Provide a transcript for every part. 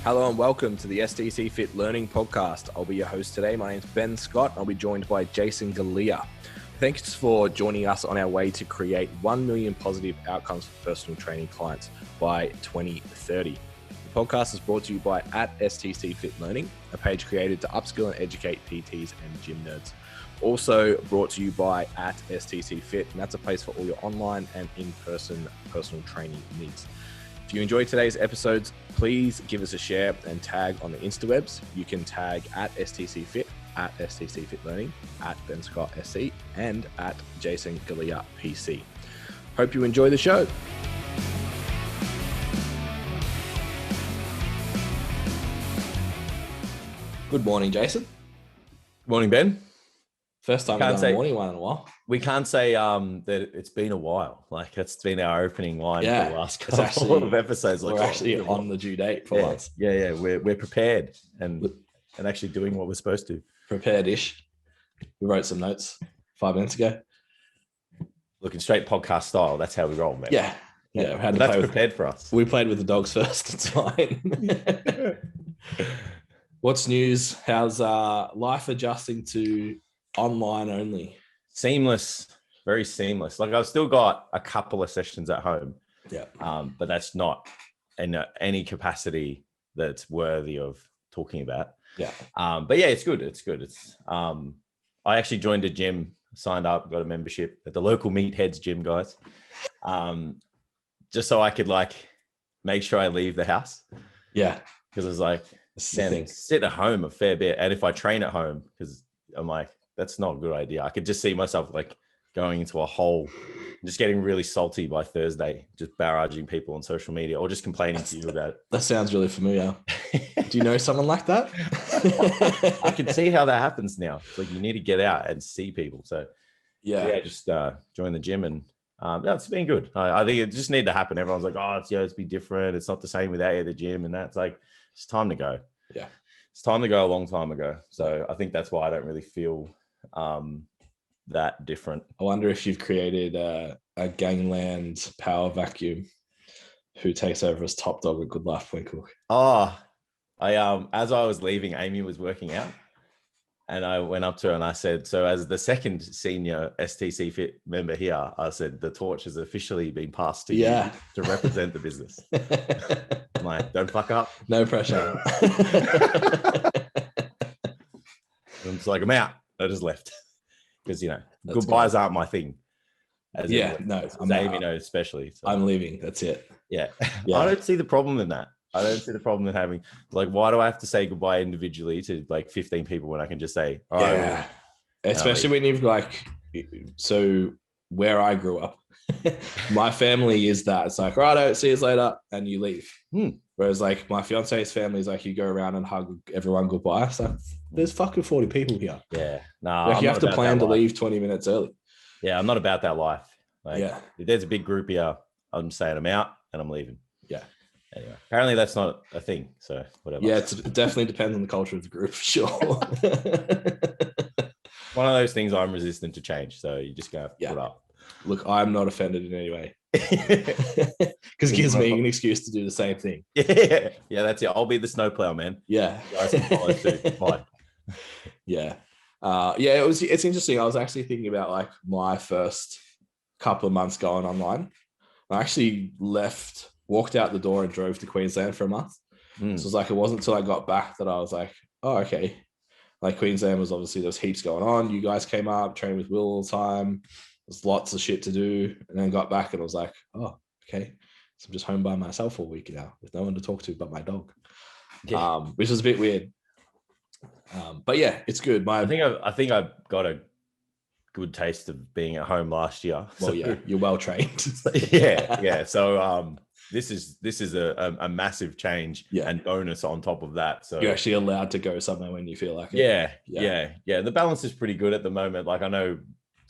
Hello and welcome to the STCfit Learning Podcast. I'll be your host today. My name's Ben Scott. I'll be joined by Jason Galea. Thanks for joining us on our way to create 1 million positive outcomes for personal training clients by 2030. The podcast is brought to you by @STCfit Learning, a page created to upskill and educate PTs and gym nerds. Also brought to you by @STCfit, and that's a place for all your online and in-person personal training needs. If you enjoyed today's episodes, please give us a share and tag on the Instawebs. You can tag @STCfit, @STCfit Learning, @BenScottSC, and @JasonGalea-PC. Hope you enjoy the show. Good morning, Jason. Morning, Ben. First time we've done a morning one in a while. We can't say that it's been a while. Like, it's been our opening line for the last couple of episodes. We're actually on the due date for once. Yeah. We're prepared and actually doing what we're supposed to. Prepared-ish. We wrote some notes 5 minutes ago. Looking straight podcast style. That's how we roll, man. Yeah. That's prepared for us. We played with the dogs first. It's fine. What's news? How's life adjusting to online only? Seamless, very seamless. Like, I've still got a couple of sessions at home. Yeah. But that's not in any capacity that's worthy of talking about. Yeah. But yeah, it's good. I actually joined a gym, signed up, got a membership at the local Meatheads gym, guys. Just so I could make sure I leave the house. Yeah. Because it's like, sit at home a fair bit. And if I train at home, because I'm like, that's not a good idea. I could just see myself going into a hole, just getting really salty by Thursday, just barraging people on social media or just complaining to you about it. That sounds really familiar. Do you know someone like that? I can see how that happens now. It's like you need to get out and see people. So just join the gym and it's been good. I think it just needed to happen. Everyone's like, oh, it's be different. It's not the same without you at the gym. And that's like, it's time to go. Yeah. It's time to go a long time ago. So I think that's why I don't really feel that different. I wonder if you've created a gangland power vacuum who takes over as top dog at Good Life Point Cook. Oh, as I was leaving, Amy was working out and I went up to her and I said, so as the second senior STCfit member here, I said, the torch has officially been passed to you to represent the business. I'm like, don't fuck up. No pressure. I'm just like, I'm out. I just left because, goodbyes aren't my thing. Amy knows especially. So. I'm leaving. That's it. Yeah. I don't see the problem in that. I don't see the problem in having, why do I have to say goodbye individually to 15 people when I can just say, all right. Especially when you've so where I grew up, my family is that. It's like, right, see you later, and you leave. Whereas my fiance's family is you go around and hug everyone goodbye. So there's fucking 40 people here. Yeah. No, you have to plan to leave 20 minutes early. Yeah, I'm not about that life. If there's a big group here, I'm saying I'm out and I'm leaving. Yeah. Anyway, apparently that's not a thing. So whatever. Yeah, it definitely depends on the culture of the group, for sure. One of those things I'm resistant to change. So you just gotta put up. Look, I'm not offended in any way. Because it gives me an excuse to do the same thing. Yeah, that's it. I'll be the snowplow, man. Yeah. You guys can follow too. Fine. Yeah. It's interesting. I was actually thinking about my first couple of months going online. I actually walked out the door and drove to Queensland for a month. So it was it wasn't until I got back that I was like, oh, okay. Queensland was obviously, there was heaps going on. You guys came up, trained with Will all the time. There's lots of shit to do. And then got back and I was like, oh, okay. So I'm just home by myself all week now with no one to talk to but my dog. Yeah. Which is a bit weird. But yeah, it's good. I think I've got a good taste of being at home last year. Well, you're well trained. Yeah. So this is a massive change and bonus on top of that. So you're actually allowed to go somewhere when you feel like it. Yeah. The balance is pretty good at the moment. I know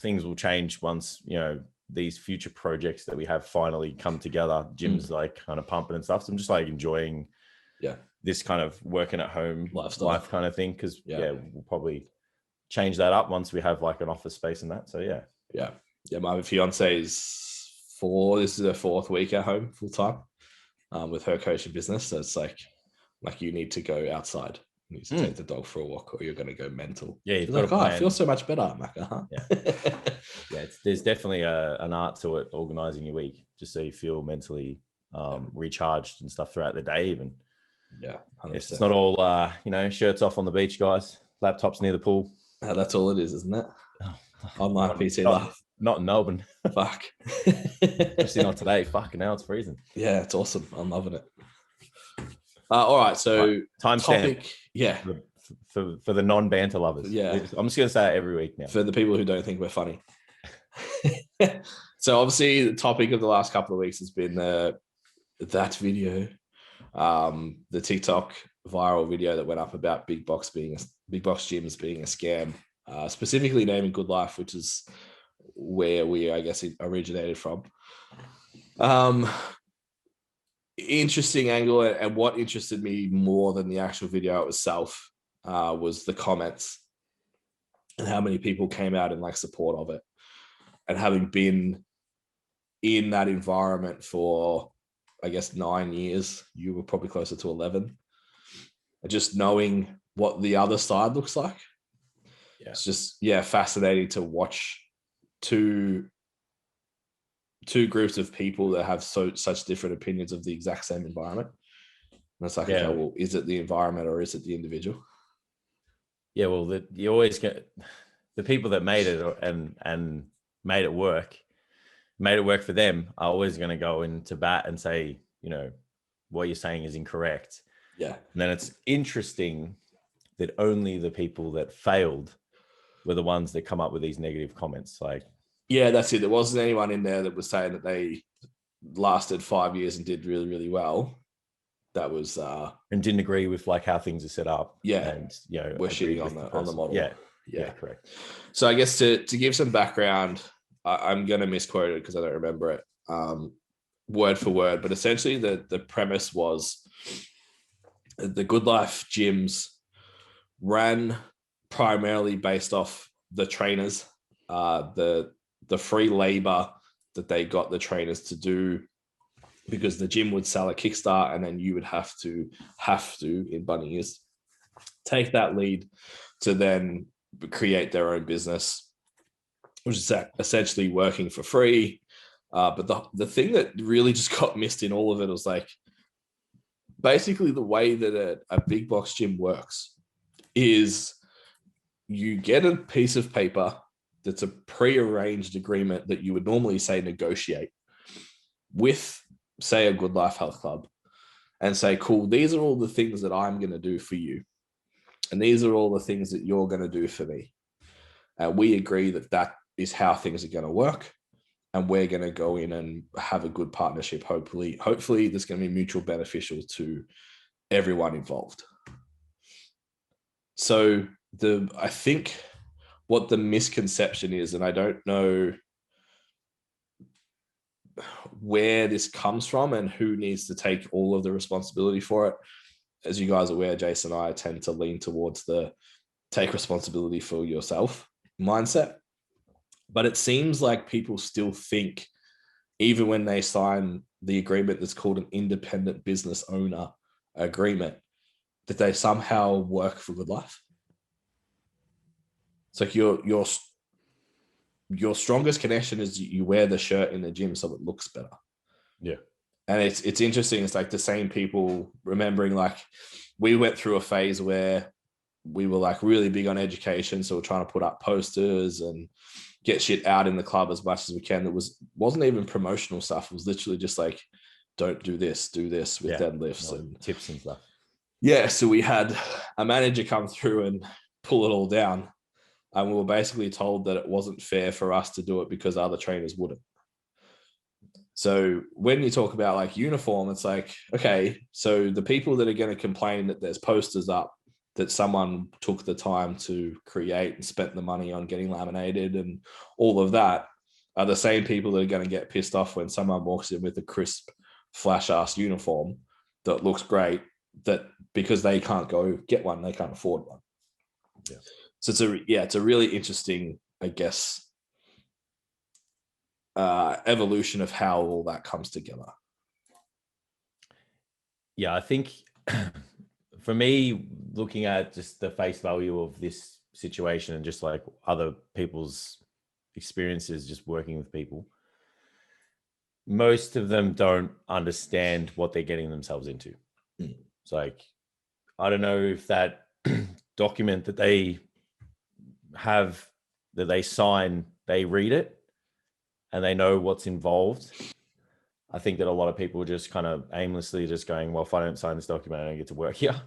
things will change once, these future projects that we have finally come together. Jim's kind of pumping and stuff. So I'm just enjoying this kind of working at home life kind of thing. Because we'll probably change that up once we have an office space and that. So yeah. My fiance is this is her 4th week at home full time with her coaching business. So it's Like you need to go outside. You need to take the dog for a walk or you're going to go mental. Yeah, you've got like, I feel so much better. I'm like, Yeah, there's definitely an art to it, organizing your week, just so you feel mentally recharged and stuff throughout the day even. Yeah, 100%. It's not all, shirts off on the beach, guys, laptops near the pool. That's all it is, isn't it? Online PC life. Not in Melbourne. Fuck. Especially not today. Fucking hell, it's freezing. Yeah, it's awesome. I'm loving it. All right, so topic. Yeah. For the non-banter lovers. Yeah. I'm just going to say it every week now. For the people who don't think we're funny. So obviously the topic of the last couple of weeks has been that video, the TikTok viral video that went up about big box gyms being a scam, specifically naming Good Life, which is where we, I guess, it originated from. Interesting angle, and what interested me more than the actual video itself was the comments and how many people came out in like support of it. And having been in that environment for, I guess, 9 years, you were probably closer to 11. And just knowing what the other side looks like. Yeah. It's just, fascinating to watch two groups of people that have such different opinions of the exact same environment. And it's like, okay, well, is it the environment or is it the individual? Yeah, well, you always get the people that made it and made it work for them are always going to go into bat and say, what you're saying is incorrect. Yeah. And then it's interesting that only the people that failed were the ones that come up with these negative comments. Like, yeah, that's it. There wasn't anyone in there that was saying that they lasted 5 years and did really, really well. That was and didn't agree with like how things are set up. Yeah. And we're shitting on the model. Yeah, correct. So I guess to give some background, I'm going to misquote it because I don't remember it word for word, but essentially the premise was the Good Life gyms ran primarily based off the trainers, the free labor that they got the trainers to do, because the gym would sell a Kickstart and then you would have to in bunny ears take that lead to then create their own business, which is essentially working for free. But the thing that really just got missed in all of it was like, basically the way that a big box gym works is you get a piece of paper that's a pre-arranged agreement that you would normally say negotiate with, say, a Good Life Health Club, and say, cool, these are all the things that I'm going to do for you. And these are all the things that you're going to do for me. And we agree that is how things are going to work. And we're going to go in and have a good partnership. Hopefully there's going to be mutual beneficial to everyone involved. So I think what the misconception is, and I don't know where this comes from and who needs to take all of the responsibility for it. As you guys are aware, Jason and I tend to lean towards the take responsibility for yourself mindset. But it seems like people still think, even when they sign the agreement that's called an independent business owner agreement, that they somehow work for Good Life. It's like your strongest connection is you wear the shirt in the gym so it looks better. Yeah. And it's interesting. It's like the same people remembering, like, we went through a phase where we were like really big on education. So we're trying to put up posters and get shit out in the club as much as we can. That wasn't even promotional stuff. It was literally just like, don't do this with deadlifts and tips and stuff. Yeah. So we had a manager come through and pull it all down. And we were basically told that it wasn't fair for us to do it because other trainers wouldn't. So when you talk about like uniform, it's like, okay, so the people that are going to complain that there's posters up that someone took the time to create and spent the money on getting laminated and all of that are the same people that are going to get pissed off when someone walks in with a crisp flash ass uniform that looks great, that because they can't go get one, they can't afford one. Yeah. So it's a really interesting, I guess, evolution of how all that comes together. Yeah, I think for me, looking at just the face value of this situation and just like other people's experiences, just working with people, most of them don't understand what they're getting themselves into. It's like, I don't know if that document that they have, that they sign, they read it and they know what's involved. I think that a lot of people are just kind of aimlessly just going, well, if I don't sign this document, I don't get to work here.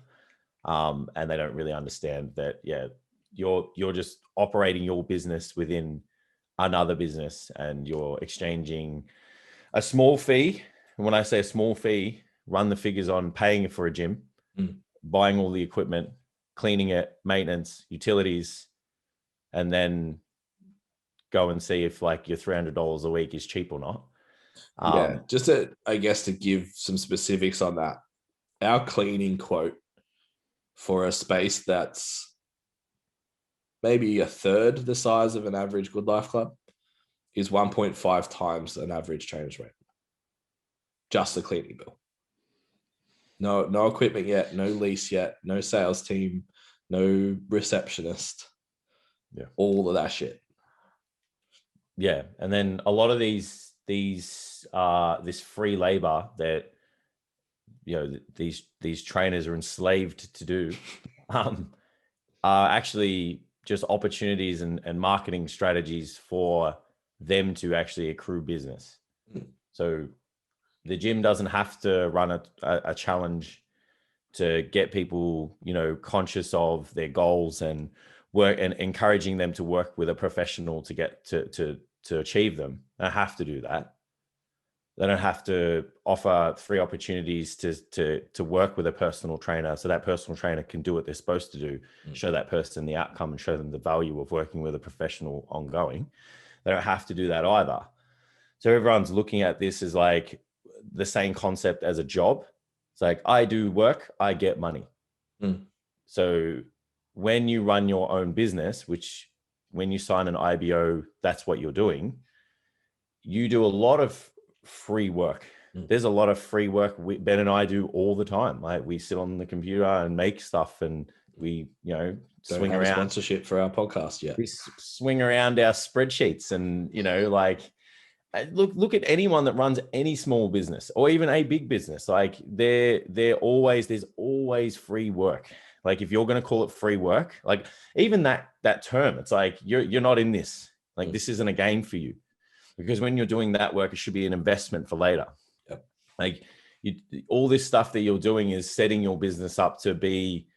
And they don't really understand that, yeah, you're just operating your business within another business and you're exchanging a small fee. And when I say a small fee, run the figures on paying for a gym, buying all the equipment, cleaning it, maintenance, utilities, and then go and see if like your $300 a week is cheap or not. Yeah, just to, I guess, to give some specifics on that, our cleaning quote for a space that's maybe a third the size of an average Good Life Club is 1.5 times an average trainers rate. Just the cleaning bill. No equipment yet, no lease yet, no sales team, no receptionist. Yeah. All of that shit. Yeah. And then a lot of this free labor that, you know, these trainers are enslaved to do, are actually just opportunities and marketing strategies for them to actually accrue business. So the gym doesn't have to run a challenge to get people, you know, conscious of their goals and work and encouraging them to work with a professional to get to achieve them. They don't have to do that. They don't have to offer free opportunities to work with a personal trainer so that personal trainer can do what they're supposed to do, show that person the outcome and show them the value of working with a professional ongoing. They don't have to do that either. So everyone's looking at this as like the same concept as a job. It's like, I do work, I get money. So when you run your own business, which when you sign an IBO, that's what you're doing. You do a lot of free work. There's a lot of free work Ben and I do all the time. Like we sit on the computer and make stuff and we, you know, swing around sponsorship for our podcast yet. We swing around our spreadsheets and, you know, like look at anyone that runs any small business or even a big business. Like there's always free work. Like if you're going to call it free work, like even that term, it's like you're not in this. Like this isn't a game for you, because when you're doing that work, it should be an investment for later. Yep. Like all this stuff that you're doing is setting your business up to be,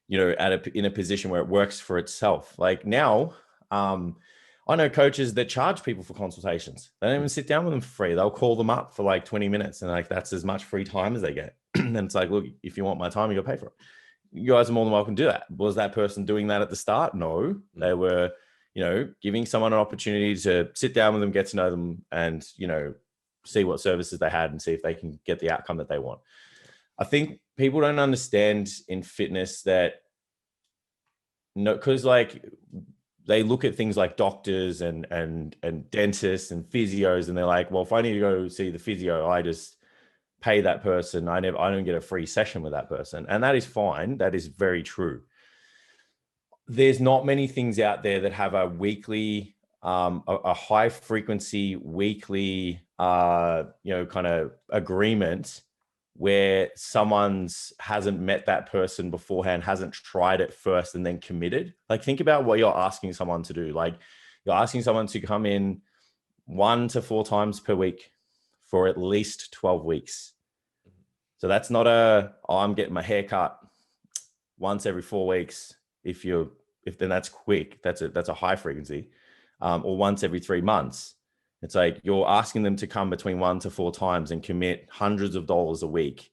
you know, in a position where it works for itself. Like now, I know coaches that charge people for consultations. They don't even sit down with them for free. They'll call them up for like 20 minutes and like that's as much free time as they get. And it's like, look, if you want my time, you got to pay for it. You guys are more than welcome to do that. Was that person doing that at the start? No, they were, you know, giving someone an opportunity to sit down with them, get to know them, and, you know, see what services they had and see if they can get the outcome that they want. I think people don't understand in fitness that, no, because like they look at things like doctors and dentists and physios, and they're like, well, if I need to go see the physio, I just pay that person. I don't get a free session with that person. And that is fine. That is very true. There's not many things out there that have a weekly, a high frequency weekly, you know, kind of agreement where someone's hasn't met that person beforehand, hasn't tried it first and then committed. Like think about what you're asking someone to do. Like you're asking someone to come in 1 to 4 times per week for at least 12 weeks. So that's not I'm getting my hair cut once every 4 weeks. If then that's quick, that's a high frequency, or once every 3 months. It's like you're asking them to come between 1 to 4 times and commit hundreds of dollars a week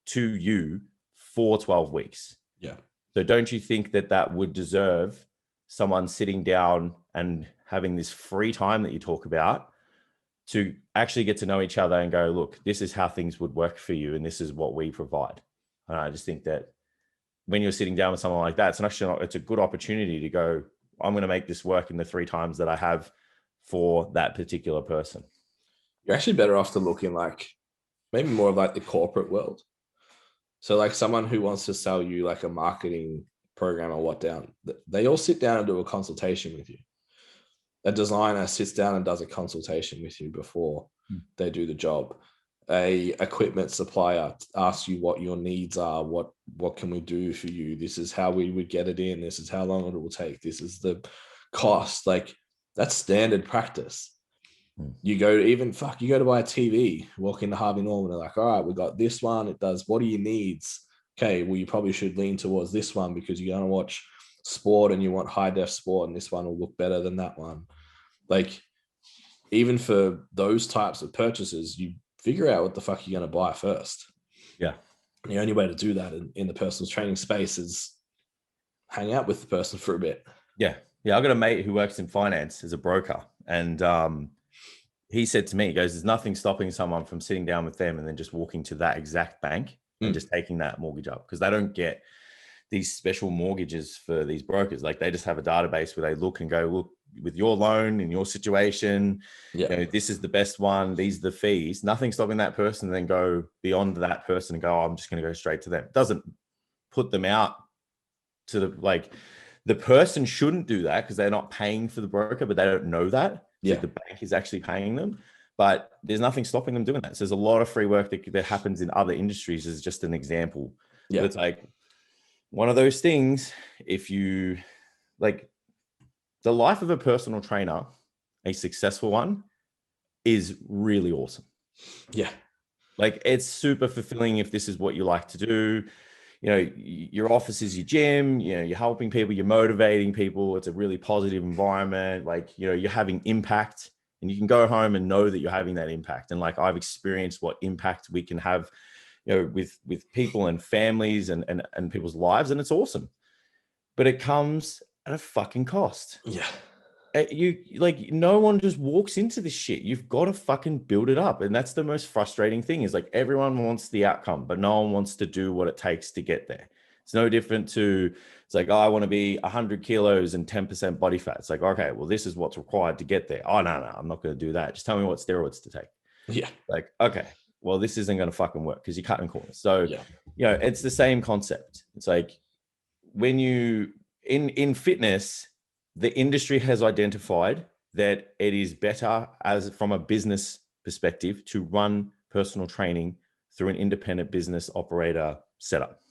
to you for 12 weeks. Yeah. So don't you think that would deserve someone sitting down and having this free time that you talk about to actually get to know each other and go, look, this is how things would work for you and this is what we provide. And I just think that when you're sitting down with someone like that, it's a good opportunity to go, I'm going to make this work in the 3 times that I have for that particular person. You're actually better off to look in like maybe more of like the corporate world. So like someone who wants to sell you like a marketing program or what down, they all sit down and do a consultation with you. A designer sits down and does a consultation with you before they do the job. A equipment supplier asks you what your needs are. What can we do for you? This is how we would get it in. This is how long it will take. This is the cost. Like that's standard practice. You go to buy a TV, walk into Harvey Norman, they're like, all right, we got this one. It does, what are your needs? Okay, well, you probably should lean towards this one because you're going to watch sport and you want high def sport, and this one will look better than that one. Like, even for those types of purchases, you figure out what the fuck you're going to buy first. Yeah. And the only way to do that in the personal training space is hang out with the person for a bit. Yeah. Yeah. I've got a mate who works in finance as a broker, and he said to me, he goes, there's nothing stopping someone from sitting down with them and then just walking to that exact bank and just taking that mortgage up, because they don't get these special mortgages for these brokers. Like they just have a database where they look and go, look, with your loan in your situation, you know, this is the best one. These are the fees. Nothing stopping that person then go beyond that person and go, oh, I'm just going to go straight to them. It doesn't put them out to the person shouldn't do that because they're not paying for the broker, but they don't know that. Yeah. The bank is actually paying them, but there's nothing stopping them doing that. So there's a lot of free work that happens in other industries as just an example. Yeah. But it's like one of those things, if you like the life of a personal trainer, a successful one, is really awesome. Yeah. Like it's super fulfilling if this is what you like to do. You know, your office is your gym, you know, you're helping people, you're motivating people. It's a really positive environment. Like, you know, you're having impact, and you can go home and know that you're having that impact. And like, I've experienced what impact we can have, you know, with people and families and people's lives. And it's awesome, but it comes at a fucking cost. Yeah. You like, no one just walks into this shit. You've got to fucking build it up. And that's the most frustrating thing, is like everyone wants the outcome, but no one wants to do what it takes to get there. It's no different to, it's like, oh, I want to be 100 kilos and 10% body fat. It's like, okay, well, this is what's required to get there. Oh, no, I'm not going to do that. Just tell me what steroids to take. Yeah. Like, okay, well, this isn't going to fucking work because you're cutting corners. So, you know, it's the same concept. It's like when you, in fitness, the industry has identified that it is better as from a business perspective to run personal training through an independent business operator setup.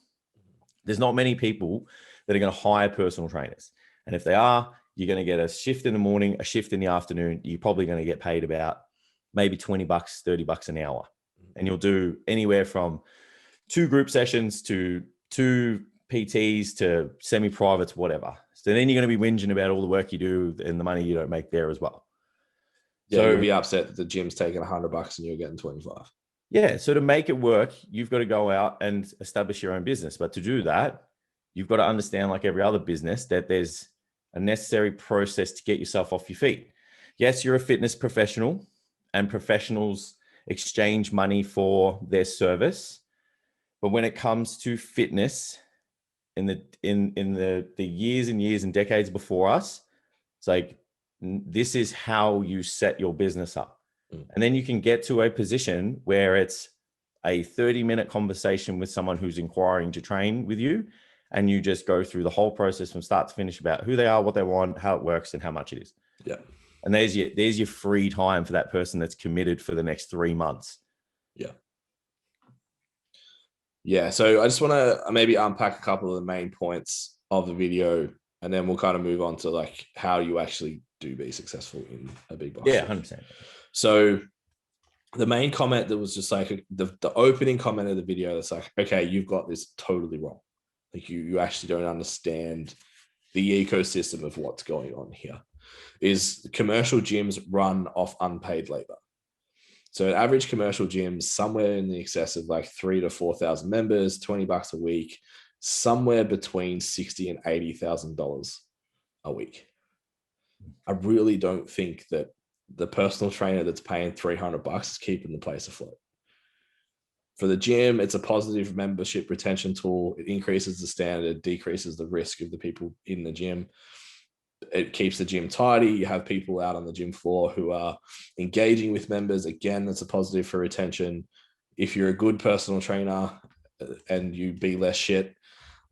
There's not many people that are going to hire personal trainers. And if they are, you're going to get a shift in the morning, a shift in the afternoon. You're probably going to get paid about maybe $20, $30 an hour. And you'll do anywhere from 2 group sessions to 2 PTs to semi-privates, whatever. So then you're going to be whinging about all the work you do and the money you don't make there as well. Yeah, so you'll be upset that the gym's taking $100 and you're getting 25. Yeah. So to make it work, you've got to go out and establish your own business. But to do that, you've got to understand, like every other business, that there's a necessary process to get yourself off your feet. Yes, you're a fitness professional, and professionals exchange money for their service. But when it comes to fitness, in the years and years and decades before us, it's like, this is how you set your business up. And then you can get to a position where it's a 30-minute conversation with someone who's inquiring to train with you. And you just go through the whole process from start to finish about who they are, what they want, how it works, and how much it is. Yeah. And there's your free time for that person that's committed for the next 3 months. Yeah. Yeah. So I just want to maybe unpack a couple of the main points of the video, and then we'll kind of move on to like how you actually do be successful in a big box. Yeah, 100%. So the main comment that was just like the opening comment of the video, that's like, okay, you've got this totally wrong. Like you actually don't understand the ecosystem of what's going on here. Is commercial gyms run off unpaid labor. So an average commercial gym, somewhere in the excess of like 3,000 to 4,000 members, $20 a week, somewhere between $60,000 and $80,000 a week. I really don't think that the personal trainer that's paying $300 is keeping the place afloat. For the gym, it's a positive membership retention tool. It increases the standard, decreases the risk of the people in the gym. It keeps the gym tidy. You have people out on the gym floor who are engaging with members. Again, that's a positive for retention. If you're a good personal trainer and you be less shit.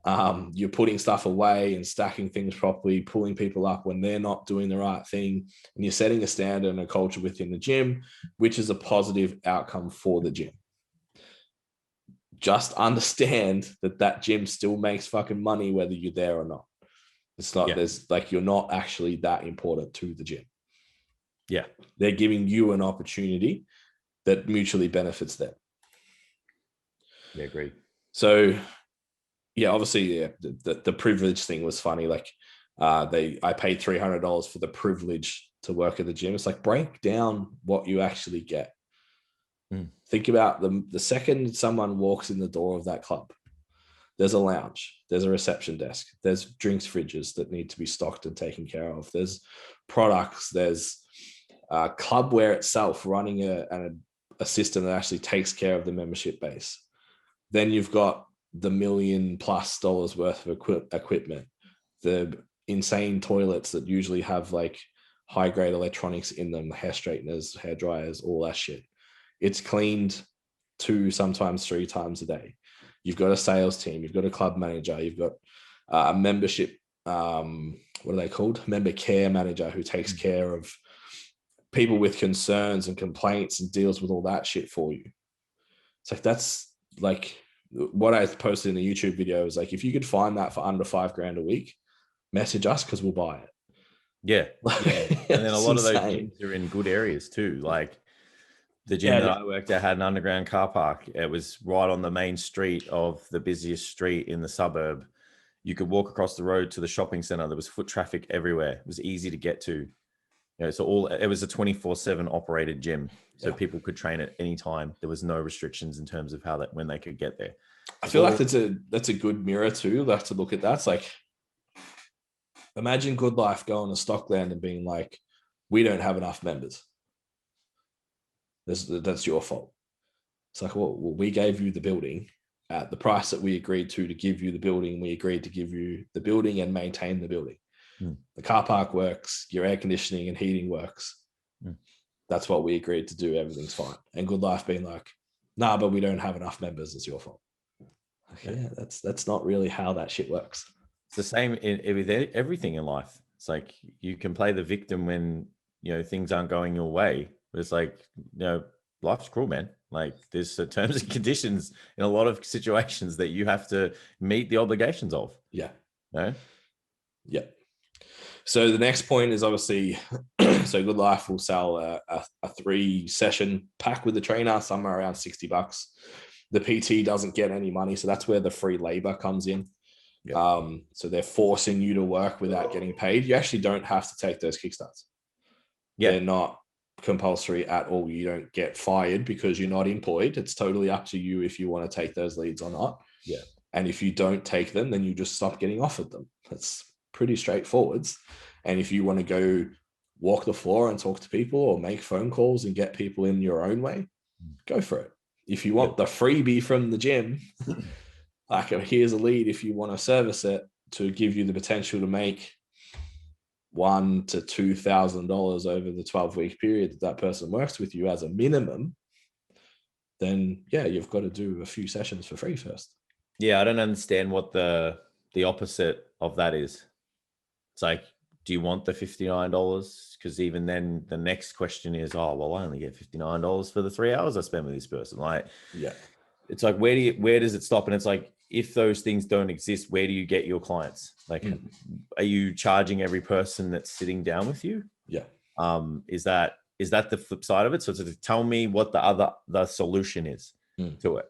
You're putting stuff away and stacking things properly, pulling people up when they're not doing the right thing, and you're setting a standard and a culture within the gym, which is a positive outcome for the gym. Just understand that gym still makes fucking money whether you're there or not. It's not, there's like, you're not actually that important to the gym. Yeah. They're giving you an opportunity that mutually benefits them. Yeah, agreed. So yeah, obviously, the privilege thing was funny. Like, I paid $300 for the privilege to work at the gym. It's like, break down what you actually get. Think about the second someone walks in the door of that club, there's a lounge, there's a reception desk, there's drinks fridges that need to be stocked and taken care of. There's products, there's clubware itself running a system that actually takes care of the membership base. Then you've got the $1 million+ worth of equipment, the insane toilets that usually have like high grade electronics in them, hair straighteners, hair dryers, all that shit. It's cleaned 2, sometimes 3 times a day. You've got a sales team, you've got a club manager, you've got a membership, what are they called? Member care manager who takes care of people with concerns and complaints and deals with all that shit for you. It's like, that's like what I posted in the YouTube video is like, if you could find that for under $5,000 a week, message us because we'll buy it. Yeah. And then a lot of those gyms are in good areas too. Like the gym that I worked at had an underground car park. It was right on the main street of the busiest street in the suburb. You could walk across the road to the shopping center. There was foot traffic everywhere. It was easy to get to. You know, so it was a 24/7 operated gym. So people could train at any time. There was no restrictions in terms of when they could get there. I feel like that's a good mirror too. Like, to look at that. It's like, imagine Good Life going to Stockland and being like, we don't have enough members. That's your fault. It's like, well, we gave you the building at the price that we agreed to give you the building. We agreed to give you the building and maintain the building. The car park works, your air conditioning and heating works. That's what we agreed to do. Everything's fine. And Good Life being like, nah, but we don't have enough members. It's your fault. Yeah, that's not really how that shit works. It's the same with everything in life. It's like, you can play the victim when, things aren't going your way. But it's like, life's cruel, man. Like, there's terms and conditions in a lot of situations that you have to meet the obligations of. Yeah. No? Yeah. So the next point is obviously, so Good Life will sell a 3-session pack with the trainer, somewhere around $60. The PT doesn't get any money. So that's where the free labor comes in. Yep. So they're forcing you to work without getting paid. You actually don't have to take those kickstarts. They're not compulsory at all. You don't get fired because you're not employed. It's totally up to you if you want to take those leads or not. Yeah. And if you don't take them, then you just stop getting offered them. That's pretty straightforward. And if you want to go walk the floor and talk to people or make phone calls and get people in your own way, go for it. If you want the freebie from the gym, like, here's a lead if you want to service it to give you the potential to make $1,000 to $2,000 over the 12-week period that person works with you as a minimum, then you've got to do a few sessions for free first. Yeah, I don't understand what the opposite of that is. It's like, do you want the $59? Because even then the next question is, oh, well, I only get $59 for the 3 hours I spend with this person. Like, it's like, where does it stop? And it's like, if those things don't exist, where do you get your clients? Like, are you charging every person that's sitting down with you? Yeah. Is that the flip side of it? So to tell me what the solution is to it.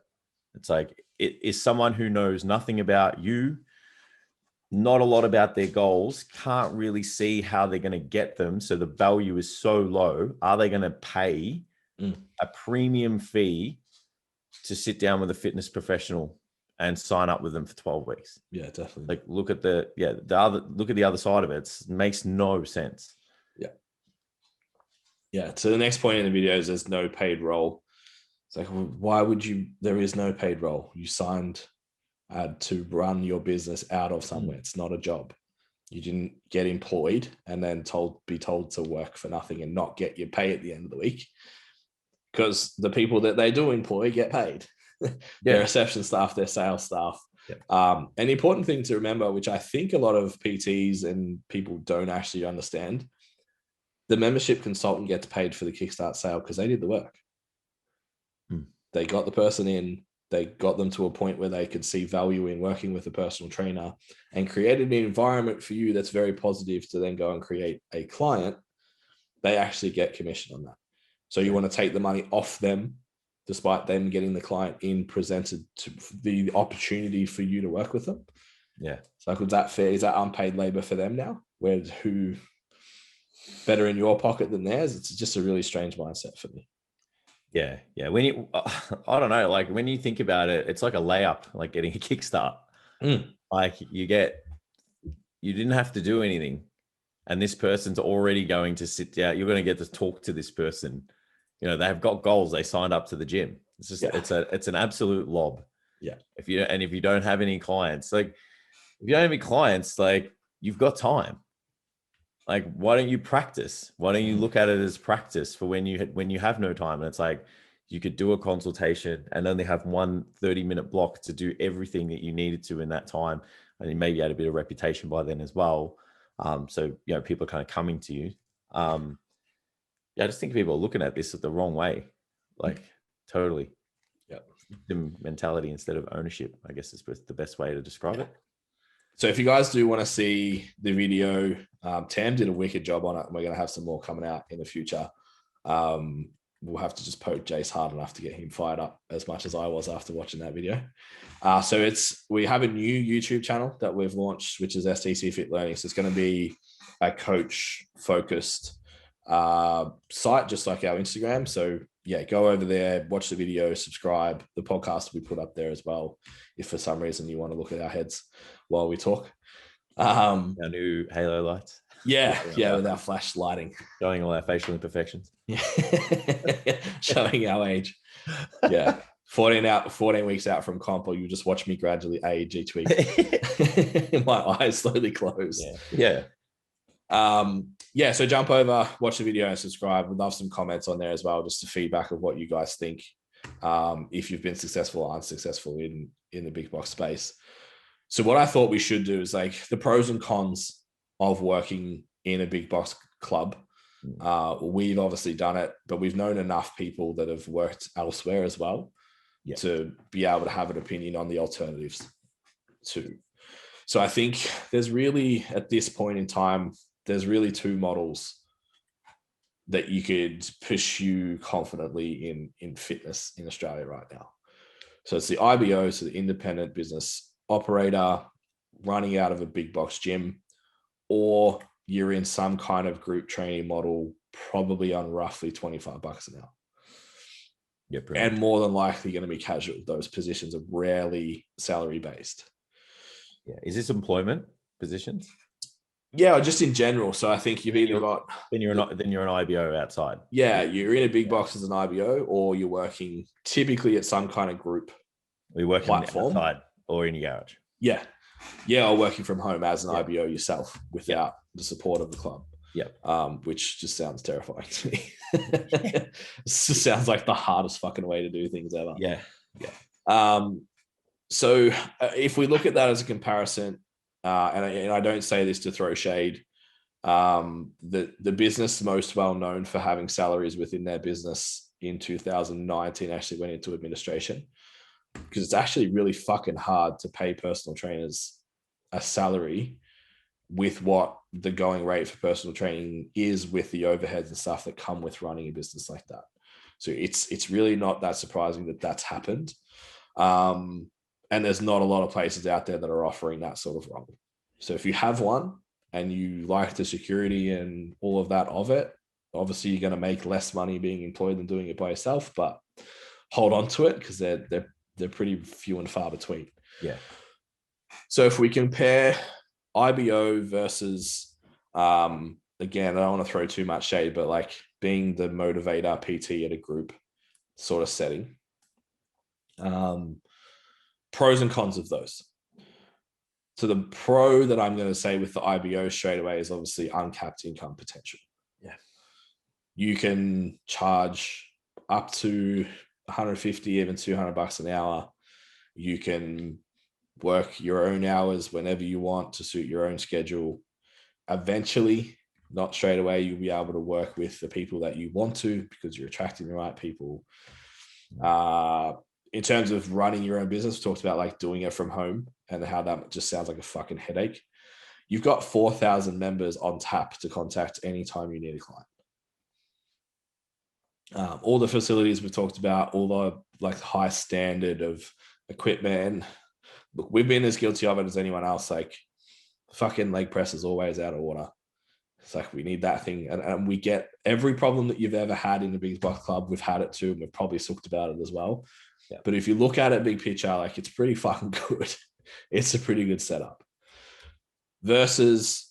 It's like, it is someone who knows nothing about you, not a lot about their goals, can't really see how they're going to get them. So the value is so low. Are they going to pay a premium fee to sit down with a fitness professional and sign up with them for 12 weeks? Yeah, definitely. Like, look at the other side of it. It makes no sense. Yeah. So the next point in the video is there's no paid role. It's like, why would you? There is no paid role. You signed to run your business out of somewhere. It's not a job. You didn't get employed and then be told to work for nothing and not get your pay at the end of the week, because the people that they do employ get paid. their reception staff, their sales staff. An important thing to remember, which I think a lot of PTs and people don't actually understand, the membership consultant gets paid for the Kickstart sale because they did the work. They got the person in, they got them to a point where they could see value in working with a personal trainer and created an environment for you that's very positive to then go and create a client. They actually get commission on that. So you want to take the money off them, despite them getting the client in, presented to the opportunity for you to work with them. Yeah. So was that fair? Is that unpaid labor for them now? Where's who better in your pocket than theirs? It's just a really strange mindset for me. Yeah. Yeah. When you, I don't know, like when you think about it, it's like a layup, like getting a Kickstart. Like you didn't have to do anything. And this person's already going to sit down. You're going to get to talk to this person. You know, they've got goals. They signed up to the gym. It's just, it's an absolute lob. Yeah. If you don't have any clients, like if you don't have any clients, like you've got time. Like, why don't you practice? Why don't you look at it as practice for when you have no time? And it's like, you could do a consultation and only have one 30-minute block to do everything that you needed to in that time. And you maybe had a bit of reputation by then as well. So, you know, people are kind of coming to you. I just think people are looking at this the wrong way. Like totally. Yeah. Victim mentality instead of ownership, I guess is the best way to describe it. So if you guys do want to see the video, Tam did a wicked job on it. And we're going to have some more coming out in the future. We'll have to just poke Jace hard enough to get him fired up as much as I was after watching that video. So we have a new YouTube channel that we've launched, which is STCfit Learning. So it's going to be a coach focused site, just like our Instagram. So yeah, go over there, watch the video, subscribe. The podcast will be put up there as well, if for some reason you want to look at our heads while we talk. Our new halo lights. Yeah, with our flash lighting. Showing all our facial imperfections. Yeah. Showing our age. Yeah. 14 weeks out from comp, or you just watch me gradually age each week. My eyes slowly close. Yeah. So jump over, watch the video and subscribe. We'd love some comments on there as well, just the feedback of what you guys think. If you've been successful or unsuccessful in the big box space. So what I thought we should do is like the pros and cons of working in a big box club. We've obviously done it, but we've known enough people that have worked elsewhere as well to be able to have an opinion on the alternatives too. So I think there's really, at this point in time, there's really two models that you could pursue confidently in fitness in Australia right now. So it's the IBO, so the independent business operator running out of a big box gym, or you're in some kind of group training model, probably on roughly $25 an hour. Yep. And more than likely going to be casual. Those positions are rarely salary based. Yeah. Is this employment positions? Yeah, just in general. So I think you've either got then you're an IBO outside. Yeah, you're in a big box as an IBO, or you're working typically at some kind of group. We work platform outside or in your garage. Yeah, or working from home as an IBO yourself without the support of the club. Yeah. Which just sounds terrifying to me. It just sounds like the hardest fucking way to do things ever. Yeah. So if we look at that as a comparison, and I don't say this to throw shade, the business most well known for having salaries within their business in 2019 actually went into administration, because it's actually really fucking hard to pay personal trainers a salary with what the going rate for personal training is, with the overheads and stuff that come with running a business like that. So it's really not that surprising that that's happened. And there's not a lot of places out there that are offering that sort of role. So if you have one and you like the security and all of that of it, obviously you're going to make less money being employed than doing it by yourself, but hold on to it, because they're pretty few and far between. Yeah. So if we compare IBO versus, again, I don't want to throw too much shade, but like being the motivator PT at a group sort of setting, pros and cons of those. So the pro that I'm going to say with the IBO straight away is obviously uncapped income potential. Yeah. You can charge up to 150, even $200 an hour. You can work your own hours whenever you want to suit your own schedule. Eventually, not straight away, you'll be able to work with the people that you want to because you're attracting the right people. In terms of running your own business, we talked about like doing it from home and how that just sounds like a fucking headache. You've got 4,000 members on tap to contact anytime you need a client. All the facilities we've talked about, all the like high standard of equipment. Look, we've been as guilty of it as anyone else. Like fucking leg press is always out of order. It's like we need that thing. And we get every problem that you've ever had in the Big Box Club. We've had it too. And we've probably talked about it as well. Yeah. But if you look at it big picture, like it's pretty fucking good. It's a pretty good setup. Versus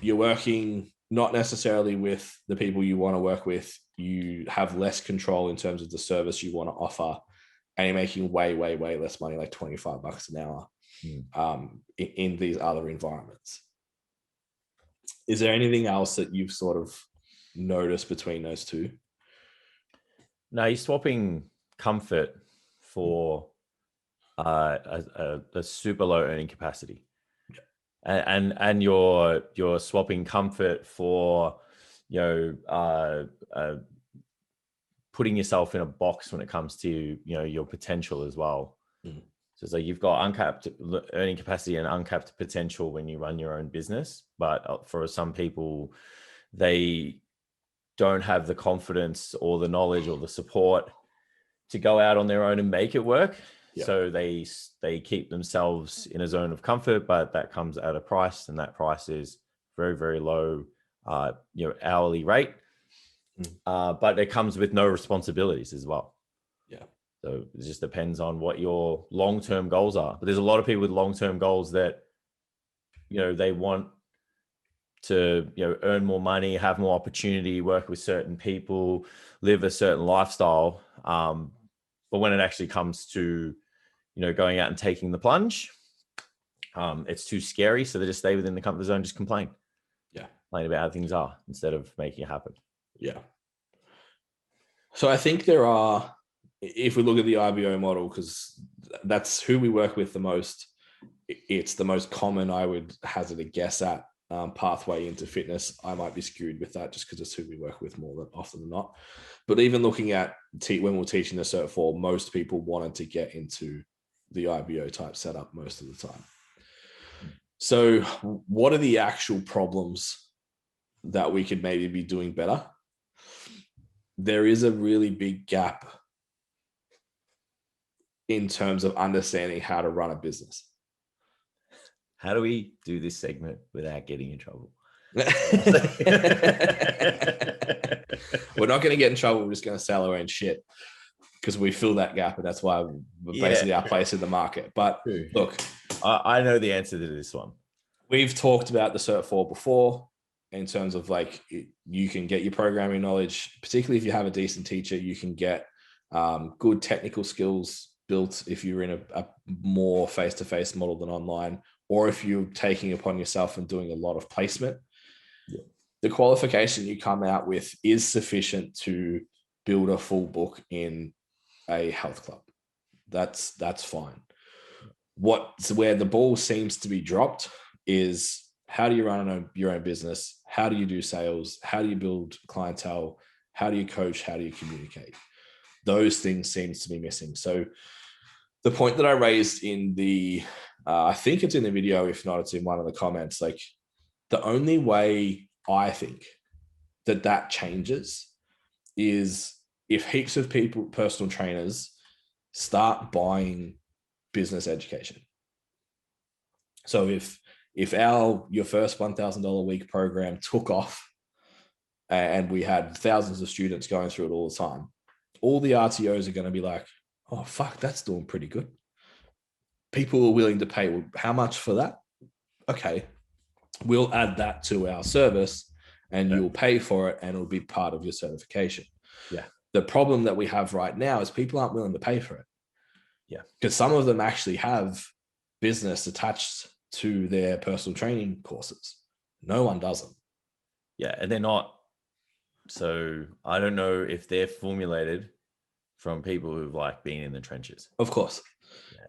you're working not necessarily with the people you want to work with. You have less control in terms of the service you want to offer. And you're making way, way, way less money, like $25 an hour in these other environments. Is there anything else that you've sort of noticed between those two? No, you're swapping comfort for a super low earning capacity. And you're swapping comfort for, putting yourself in a box when it comes to, your potential as well. Mm. So it's like you've got uncapped earning capacity and uncapped potential when you run your own business. But for some people, they don't have the confidence or the knowledge or the support to go out on their own and make it work. Yeah. So they keep themselves in a zone of comfort, but that comes at a price, and that price is very, very low, hourly rate. But it comes with no responsibilities as well. Yeah. So it just depends on what your long-term goals are. But there's a lot of people with long-term goals that, they want to, earn more money, have more opportunity, work with certain people, live a certain lifestyle. But when it actually comes to, going out and taking the plunge, it's too scary. So they just stay within the comfort zone, just complain. Yeah. Complain about how things are instead of making it happen. Yeah. So I think there are, if we look at the IBO model, because that's who we work with the most, it's the most common, I would hazard a guess at, pathway into fitness. I might be skewed with that just because it's who we work with more than often than not. But even looking at when we're teaching the Cert 4, most people wanted to get into the IBO type setup most of the time. So what are the actual problems that we could maybe be doing better? There is a really big gap in terms of understanding how to run a business. How do we do this segment without getting in trouble? We're not going to get in trouble. We're just going to sell our own shit because we fill that gap, and that's why we're basically our place in the market. But look, I know the answer to this one. We've talked about the Cert 4 before in terms of like you can get your programming knowledge, particularly if you have a decent teacher. You can get good technical skills built if you're in a more face-to-face model than online, or if you're taking upon yourself and doing a lot of placement. Yeah. The qualification you come out with is sufficient to build a full book in a health club. That's fine. Where the ball seems to be dropped is how do you run your own business? How do you do sales? How do you build clientele? How do you coach? How do you communicate? Those things seems to be missing. So the point that I raised in the, I think it's in the video, if not, it's in one of the comments, like the only way I think that changes is if heaps of people, personal trainers, start buying business education. So if your first $1,000 a week program took off and we had thousands of students going through it all the time, all the RTOs are going to be like, oh, fuck, that's doing pretty good. People are willing to pay. Well, how much for that? Okay, we'll add that to our service and you'll pay for it and it'll be part of your certification. Yeah. The problem that we have right now is people aren't willing to pay for it. Yeah. Because some of them actually have business attached to their personal training courses. No one does them. Yeah. And they're not. So I don't know if they're formulated from people who've like been in the trenches. Of course.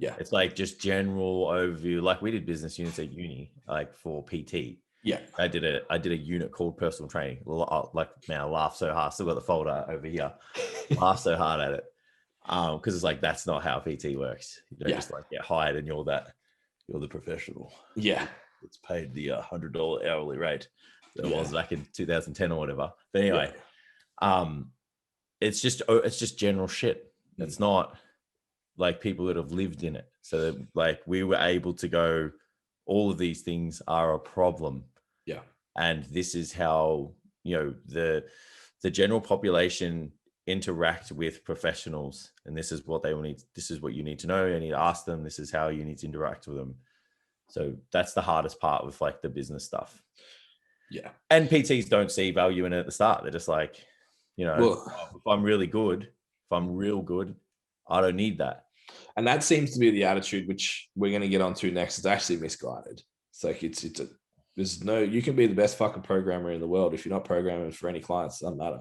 Yeah. It's like just general overview. Like we did business units at uni, like for PT. Yeah. I did a unit called personal training. Like, man, I laughed so hard. Still got the folder over here. Laughed so hard at it. Because it's like, that's not how PT works. You don't just like get hired and you're the professional. Yeah. It's paid the $100 hourly rate that it was back in 2010 or whatever. But anyway, it's just general shit. It's not like people that have lived in it. So like we were able to go, all of these things are a problem. Yeah. And this is how, the general population interact with professionals, and this is what they will need. This is what you need to know. You need to ask them. This is how you need to interact with them. So that's the hardest part with like the business stuff. Yeah. And PTs don't see value in it at the start. They're just like, if I'm really good, if I'm real good, I don't need that. And that seems to be the attitude, which we're going to get onto next. It's actually misguided. It's like, you can be the best fucking programmer in the world. If you're not programming for any clients, it doesn't matter.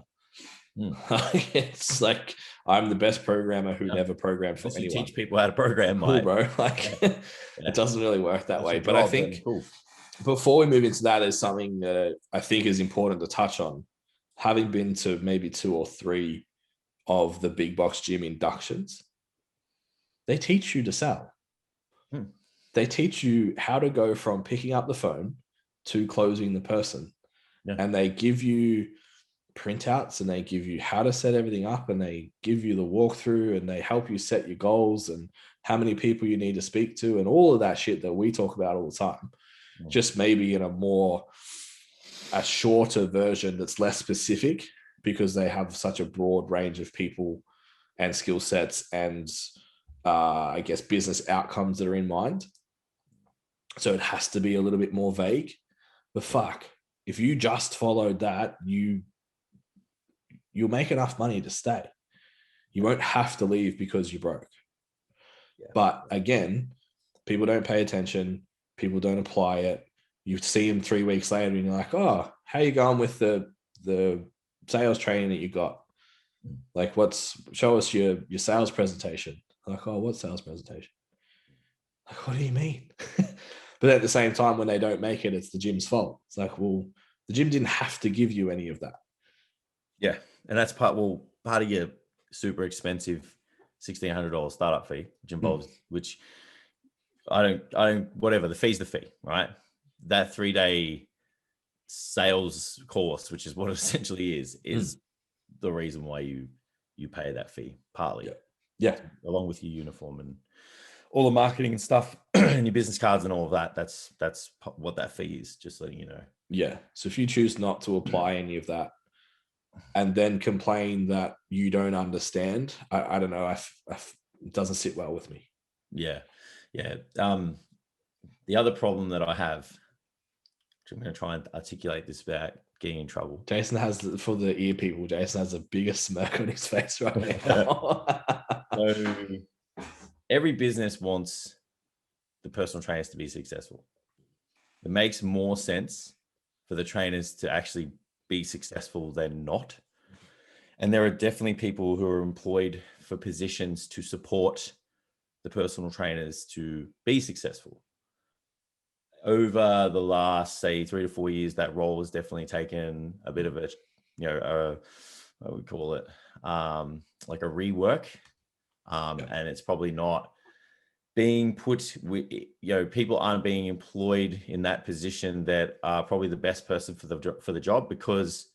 It's like, I'm the best programmer who never programmed for anyone. Teach people how to program, cool, bro. Like, it doesn't really work that way. But I think before we move into that, there's something that I think is important to touch on. Having been to maybe 2 or 3 of the big box gym inductions, they teach you to sell. They teach you how to go from picking up the phone to closing the person. And they give you printouts and they give you how to set everything up, and they give you the walkthrough, and they help you set your goals and how many people you need to speak to, and all of that shit that we talk about all the time. Just maybe in a shorter version that's less specific, because they have such a broad range of people and skill sets and I guess business outcomes that are in mind. So it has to be a little bit more vague. But fuck, if you just followed that, you'll make enough money to stay. You won't have to leave because you're broke. But again, people don't pay attention. People don't apply it. You see them 3 weeks later and you're like, oh, how you going with the sales training that you got? Like, show us your sales presentation. Like, oh, what sales presentation? Like, what do you mean? But at the same time, when they don't make it, it's the gym's fault. It's like, well, the gym didn't have to give you any of that. Yeah. And that's part of your super expensive $1,600 startup fee, which involves, which I don't, whatever, the fee's the fee, right? That 3-day sales course, which is what it essentially is the reason why you pay that fee, partly. Yeah. Along with your uniform and all the marketing and stuff and your business cards and all of that. That's what that fee is, just letting you know. Yeah. So if you choose not to apply any of that and then complain that you don't understand, I don't know. It doesn't sit well with me. Yeah. Yeah. The other problem that I have, which I'm going to try and articulate this without getting in trouble. Jason has, for the ear people, Jason has the biggest smirk on his face right now. So every business wants the personal trainers to be successful. It makes more sense for the trainers to actually be successful than not. And there are definitely people who are employed for positions to support the personal trainers to be successful. Over the last, say, 3 to 4 years, that role has definitely taken a bit of what we call it, like a rework. And it's probably not being put with, people aren't being employed in that position that are probably the best person for the job, because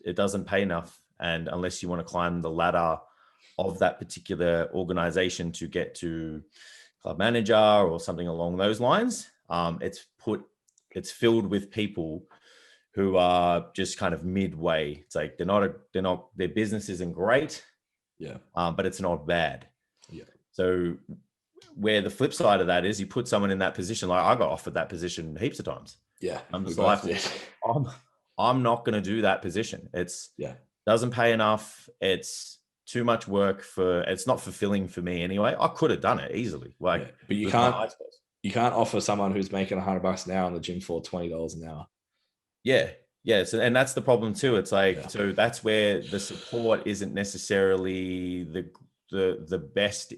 it doesn't pay enough. And unless you want to climb the ladder of that particular organization to get to club manager or something along those lines, it's filled with people who are just kind of midway. It's like their business isn't great, but it's not bad. So where the flip side of that is, you put someone in that position, like I got offered that position heaps of times. I'm just like, I'm not going to do that position. It's doesn't pay enough. It's too much work it's not fulfilling for me anyway. I could have done it easily. But you can't offer someone who's making $100 an hour on the gym floor $20 an hour. So, and that's the problem too. It's like, so that's where the support isn't necessarily the best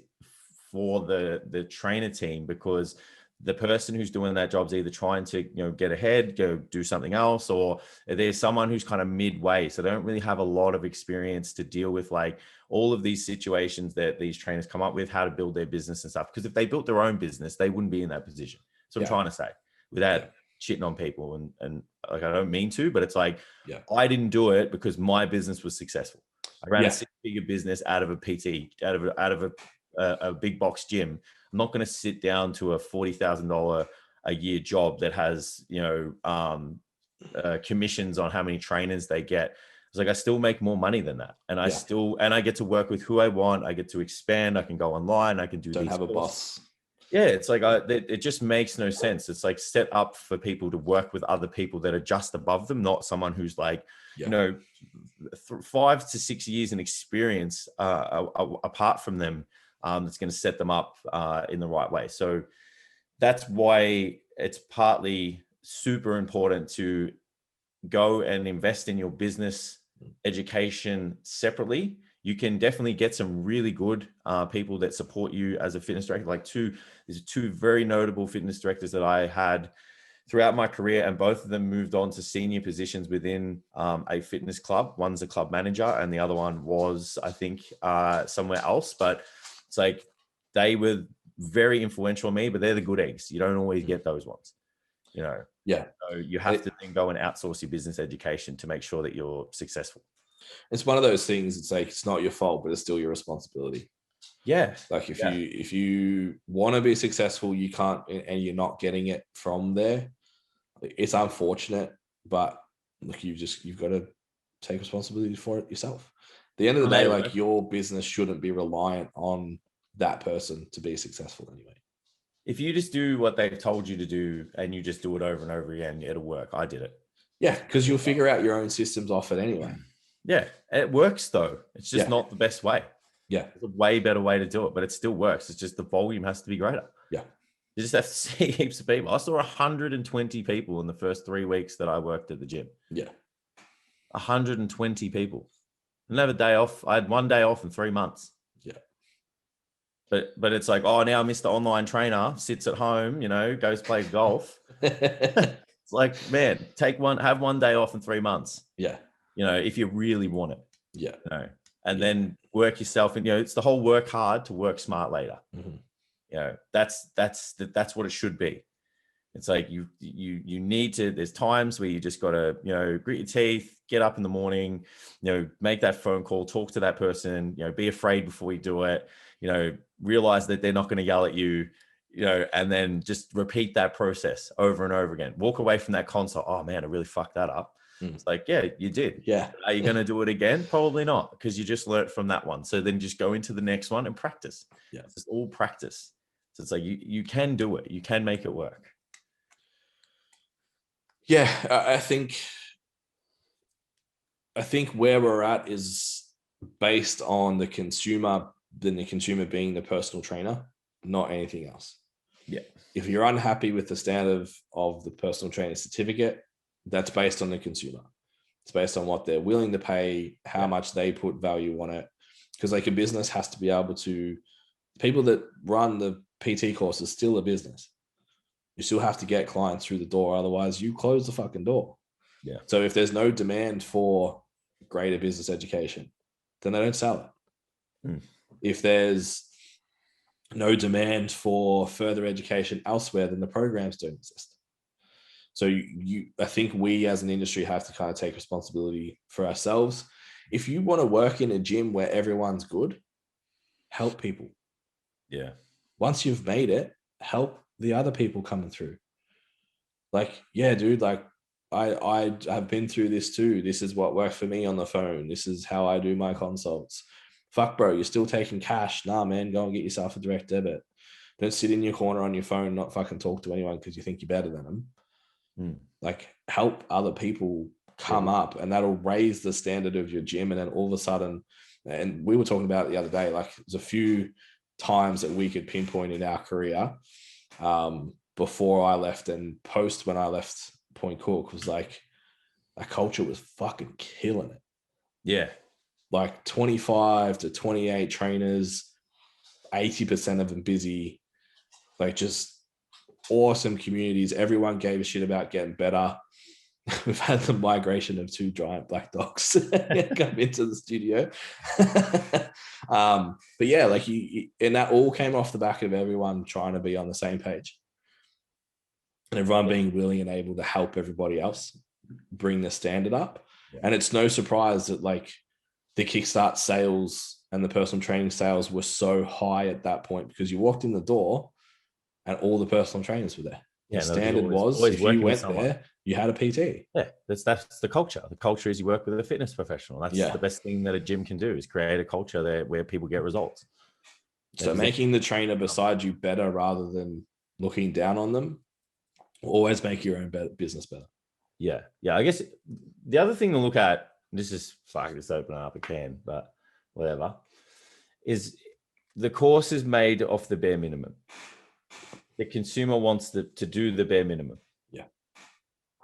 for the trainer team, because the person who's doing that job's either trying to, get ahead, go do something else, or there's someone who's kind of midway. So they don't really have a lot of experience to deal with like all of these situations that these trainers come up with, how to build their business and stuff. Because if they built their own business, they wouldn't be in that position. So I'm trying to say, without shitting on people, and like, I don't mean to, but it's like, I didn't do it because my business was successful. I ran a 6-figure business out of a PT, out of a big box gym. I'm not going to sit down to a $40,000 a year job that has, commissions on how many trainers they get. It's like, I still make more money than that. And I get to work with who I want. I get to expand. I can go online. I can do Don't have a boss. Yeah. It's like, it just makes no sense. It's like set up for people to work with other people that are just above them, not someone who's like, 5 to 6 years in experience apart from them. That's going to set them up in the right way. So that's why it's partly super important to go and invest in your business education separately. You can definitely get some really good people that support you as a fitness director. Like there's two very notable fitness directors that I had throughout my career, and both of them moved on to senior positions within a fitness club. One's a club manager and the other one was, I think, somewhere else. But it's like, they were very influential on me, but they're the good eggs. You don't always get those ones, So you have to then go and outsource your business education to make sure that you're successful. It's one of those things. It's like, it's not your fault, but it's still your responsibility. Yeah. Like if you want to be successful, you can't, and you're not getting it from there. It's unfortunate, but look, you've got to take responsibility for it yourself. At the end of the day, like, your business shouldn't be reliant on that person to be successful anyway. If you just do what they've told you to do and you just do it over and over again, it'll work. I did it. Yeah, because you'll figure out your own systems off it anyway. Yeah, it works though. It's just not the best way. Yeah. It's a way better way to do it, but it still works. It's just the volume has to be greater. Yeah. You just have to see heaps of people. I saw 120 people in the first 3 weeks that I worked at the gym. Yeah. 120 people. I didn't have a day off. I had 1 day off in 3 months. Yeah. But it's like, oh, now Mr. Online Trainer sits at home, goes play golf. It's like, man, have 1 day off in 3 months. Yeah. If you really want it. Yeah. And then work yourself in, it's the whole work hard to work smart later. Mm-hmm. That's what it should be. It's like you need to, there's times where you just got to, grit your teeth, get up in the morning, make that phone call, talk to that person, be afraid before you do it, realize that they're not going to yell at you, and then just repeat that process over and over again. Walk away from that console. Oh man, I really fucked that up. It's like, yeah, you did. Yeah. Are you going to do it again? Probably not, because you just learned from that one. So then just go into the next one and practice. Yeah. It's all practice. So it's like, you can do it. You can make it work. Yeah. I think where we're at is based on the consumer being the personal trainer, not anything else. Yeah. If you're unhappy with the standard of the personal trainer certificate, that's based on the consumer. It's based on what they're willing to pay, how much they put value on it. Because like, a business has to be able to, people that run the PT course is still a business. You still have to get clients through the door. Otherwise you close the fucking door. Yeah. So if there's no demand for greater business education, then they don't sell it. If there's no demand for further education elsewhere, then the programs don't exist. So I think we as an industry have to kind of take responsibility for ourselves. If you want to work in a gym where everyone's good, help people. Yeah. Once you've made it, help the other people coming through. Like, yeah, dude, like I have been through this too. This is what worked for me on the phone. This is how I do my consults. Fuck, bro, you're still taking cash. Nah, man, go and get yourself a direct debit. Don't sit in your corner on your phone, not fucking talk to anyone because you think you're better than them. Like, help other people come up, and that'll raise the standard of your gym. And then all of a sudden, and we were talking about it the other day, like there's a few times that we could pinpoint in our career before I left and post when I left Point Cook, was like, that culture was fucking killing it. Yeah. like 25 to 28 trainers, 80% of them busy, like just awesome communities. Everyone gave a shit about getting better. We've had the migration of 2 giant black dogs come into the studio. But yeah, like and that all came off the back of everyone trying to be on the same page and everyone being willing and able to help everybody else bring the standard up. Yeah. And it's no surprise that like the Kickstart sales and the personal training sales were so high at that point, because you walked in the door and all the personal trainers were there. Yeah, the standard was if you went there, you had a PT. Yeah, that's the culture. The culture is you work with a fitness professional. That's the best thing that a gym can do, is create a culture there where people get results. So making the trainer beside you better rather than looking down on them, always make your own business better. Yeah. I guess the other thing to look at, this is just opening up a can, but whatever, is the course is made off the bare minimum. The consumer wants to do the bare minimum. Yeah.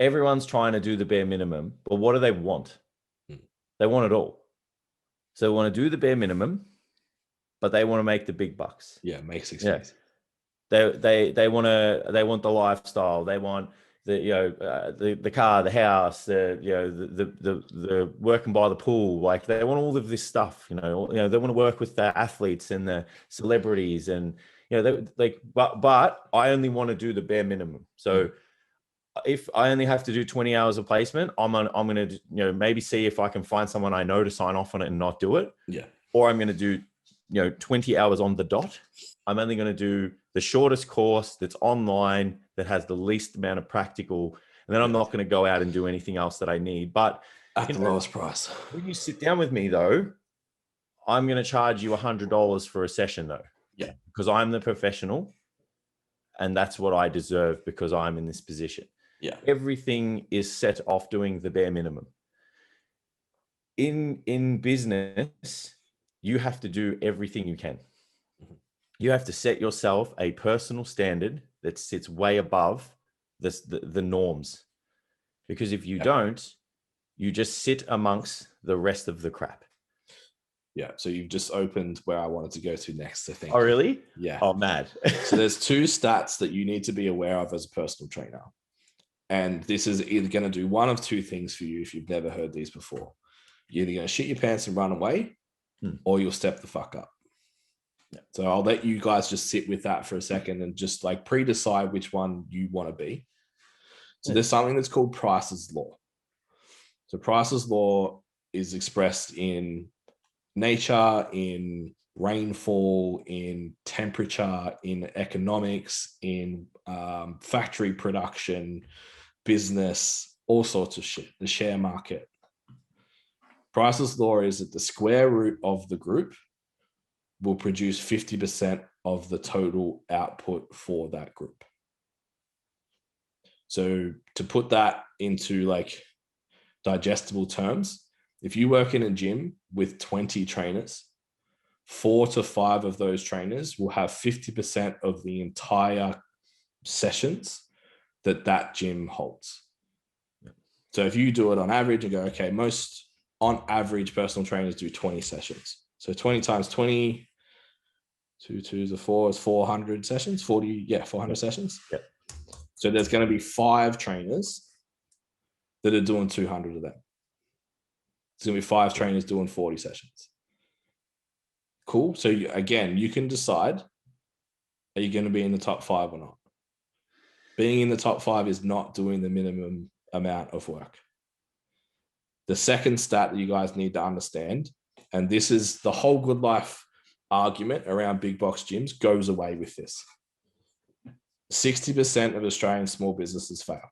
Everyone's trying to do the bare minimum, but what do they want? They want it all. So they want to do the bare minimum, but they want to make the big bucks. Yeah, makes sense. They want the lifestyle. They want the car, the house, the working by the pool. Like they want all of this stuff. They want to work with the athletes and the celebrities, and but I only want to do the bare minimum. So if I only have to do 20 hours of placement, I'm going to maybe see if I can find someone I know to sign off on it and not do it. Yeah. Or I'm going to do 20 hours on the dot. I'm only going to do the shortest course that's online, that has the least amount of practical, and then I'm not going to go out and do anything else that I need. But at the lowest price. When you sit down with me though, I'm going to charge you $100 for a session though. Yeah. Because I'm the professional and that's what I deserve, because I'm in this position. Yeah. Everything is set off doing the bare minimum. In business, you have to do everything you can. You have to set yourself a personal standard that sits way above the norms. Because if you don't, you just sit amongst the rest of the crap. Yeah. So you've just opened where I wanted to go to next, I think. Oh, really? Yeah. Oh, mad. So there's 2 stats that you need to be aware of as a personal trainer. And this is either going to do one of 2 things for you if you've never heard these before. You're either going to shit your pants and run away, or you'll step the fuck up. Yeah. So I'll let you guys just sit with that for a second and just like pre-decide which one you want to be. So there's something that's called Price's Law. So Price's Law is expressed in nature, in rainfall, in temperature, in economics, in factory production, business, all sorts of shit, the share market. Price's Law is that the square root of the group will produce 50% of the total output for that group. So to put that into like digestible terms, if you work in a gym with 20 trainers, 4 to 5 of those trainers will have 50% of the entire sessions that gym holds. So if you do it on average and go, okay, most on average personal trainers do 20 sessions. So 20 times 20, 2 2s are 4 is 400 sessions, 400 sessions. Yep. So there's going to be 5 trainers that are doing 200 of them. There's going to be 5 trainers doing 40 sessions. Cool. So you can decide, are you going to be in the top 5 or not? Being in the top 5 is not doing the minimum amount of work. The second stat that you guys need to understand, and this is the whole good life argument around big box gyms goes away with this. 60% of Australian small businesses fail.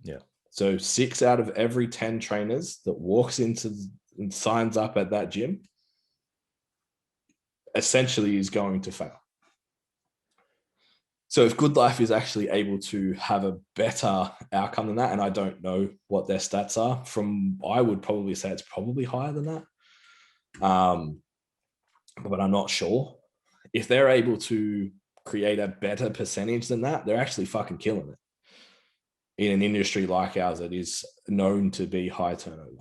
Yeah. So 6 out of every 10 trainers that walks into and signs up at that gym essentially is going to fail. So if Good Life is actually able to have a better outcome than that, and I don't know what their stats are, I would probably say it's probably higher than that. But I'm not sure. If they're able to create a better percentage than that, they're actually fucking killing it in an industry like ours that is known to be high turnover.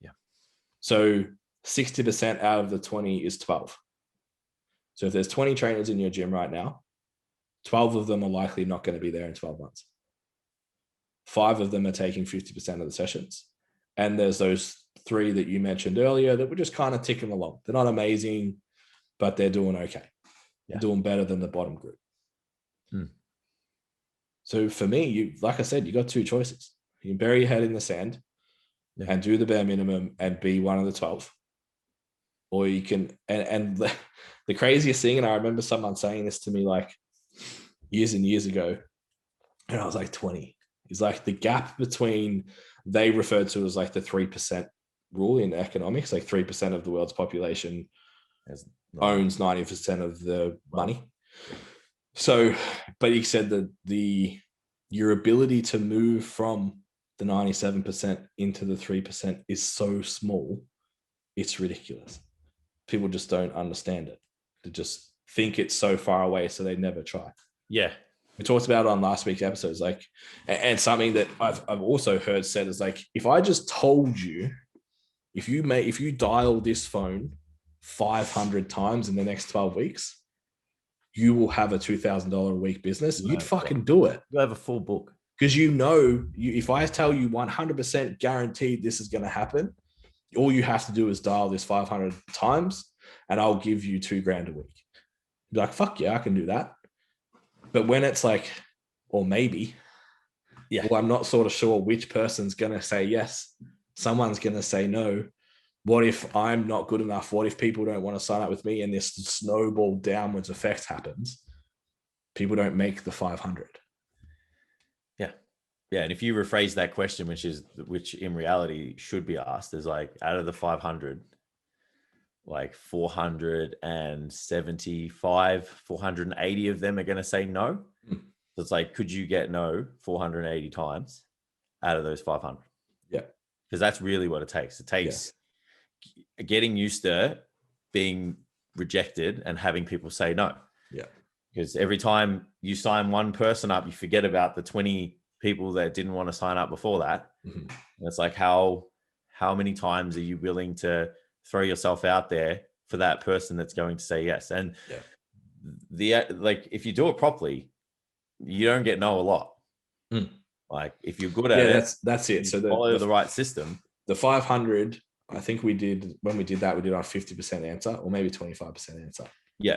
Yeah. So 60% out of the 20 is 12. So if there's 20 trainers in your gym right now, 12 of them are likely not going to be there in 12 months. 5 of them are taking 50% of the sessions. And there's those 3 that you mentioned earlier that were just kind of ticking along. They're not amazing, but they're doing okay. They're doing better than the bottom group. So for me, like I said, you got 2 choices. You can bury your head in the sand and do the bare minimum and be one of the 12. Or you can, and the craziest thing, and I remember someone saying this to me like years and years ago, and I was like 20, is like the gap between, they referred to as like the 3% rule in economics, like 3% of the world's population owns 90% of the money. So, but he said that your ability to move from the 97% into the 3% is so small, it's ridiculous. People just don't understand it. They just think it's so far away, so they never try. Yeah. We talked about it on last week's episodes, like, and something that I've also heard said is like, if I just told you, if you dial this phone 500 times in the next 12 weeks, you will have a $2,000 a week business. You'd fucking do it. You have a full book. Because if I tell you 100% guaranteed this is going to happen, all you have to do is dial this 500 times and I'll give you $2,000 a week. You're like, fuck yeah, I can do that. But when it's like, or maybe, well, I'm not sort of sure which person's going to say yes. Someone's going to say no. What if I'm not good enough? What if people don't want to sign up with me and this snowball downwards effect happens? People don't make the 500. Yeah. And if you rephrase that question, which in reality should be asked, is like, out of the 500, like 475, 480 of them are going to say no. So it's like, could you get no 480 times out of those 500? Yeah. Because that's really what it takes. It takes getting used to being rejected and having people say no. Yeah. Because every time you sign one person up, you forget about the 20 people that didn't want to sign up before that. And it's like, how many times are you willing to throw yourself out there for that person that's going to say yes? And if you do it properly, you don't get no a lot. Like if you're good at it, that's it. So follow the right system. The 500, I think we did on 50% answer, or maybe 25% answer. Yeah.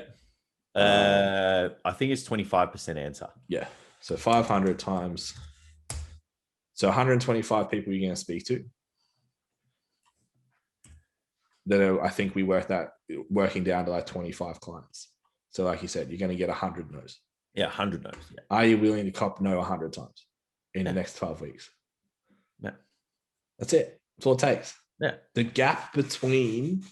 I think it's 25% answer. Yeah. So 500 times. So 125 people you're going to speak to. Then I think we working down to like 25 clients. So like you said, you're going to get 100 no's. Yeah, 100 no's. Yeah. Are you willing to cop no 100 times in the next 12 weeks? Yeah. That's it. That's all it takes. Yeah. The gap between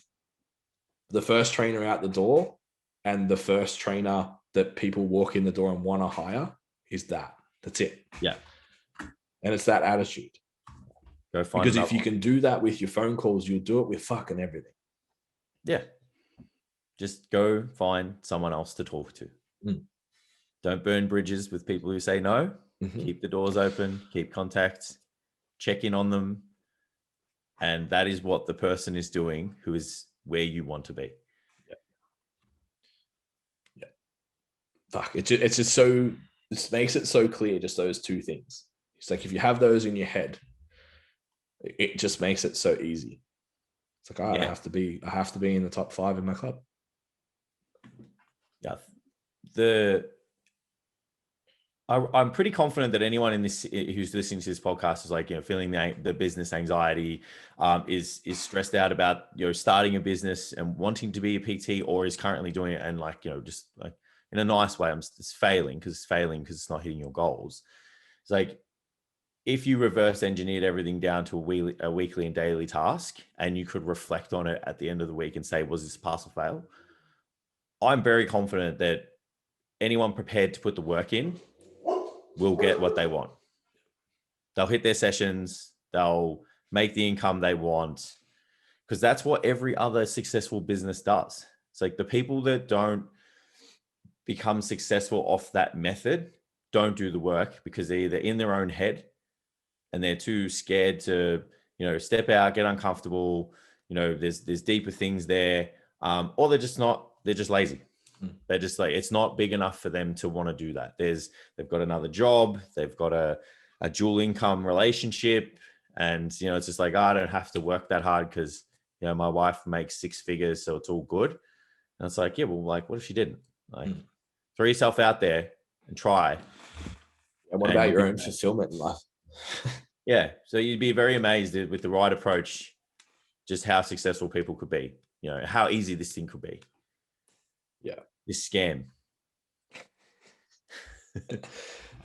the first trainer out the door and the first trainer that people walk in the door and want to hire is that. That's it. Yeah. And it's that attitude. Go find, because if you can do that with your phone calls, you'll do it with fucking everything. Yeah. Just go find someone else to talk to. Don't burn bridges with people who say no. Keep the doors open, keep contact, check in on them. And that is what the person is doing who is where you want to be. Yeah. Fuck. It's just so, this makes it so clear, just those 2 things. It's like, if you have those in your head, it just makes it so easy. It's like, I have to be in the top 5 in my club. Yeah. I'm pretty confident that anyone who's listening to this podcast is like, feeling the business anxiety, is stressed out about, starting a business and wanting to be a PT, or is currently doing it and just like in a nice way, it's failing because it's not hitting your goals. It's like, if you reverse engineered everything down to a weekly and daily task, and you could reflect on it at the end of the week and say, was this pass or fail? I'm very confident that anyone prepared to put the work in will get what they want. They'll hit their sessions. They'll make the income they want, because that's what every other successful business does. It's like the people that don't become successful off that method don't do the work because they're either in their own head and they're too scared to, step out, get uncomfortable, there's deeper things there, or they're just lazy. They're just like, it's not big enough for them to want to do that. They've got another job, they've got a dual income relationship, and it's just like, I don't have to work that hard because my wife makes 6 figures, so it's all good. And it's like, yeah, well, like, what if she didn't? Like, throw yourself out there and try. And what about your own fulfillment in life? Yeah, so you'd be very amazed with the right approach, just how successful people could be. How easy this thing could be. Yeah, this scam.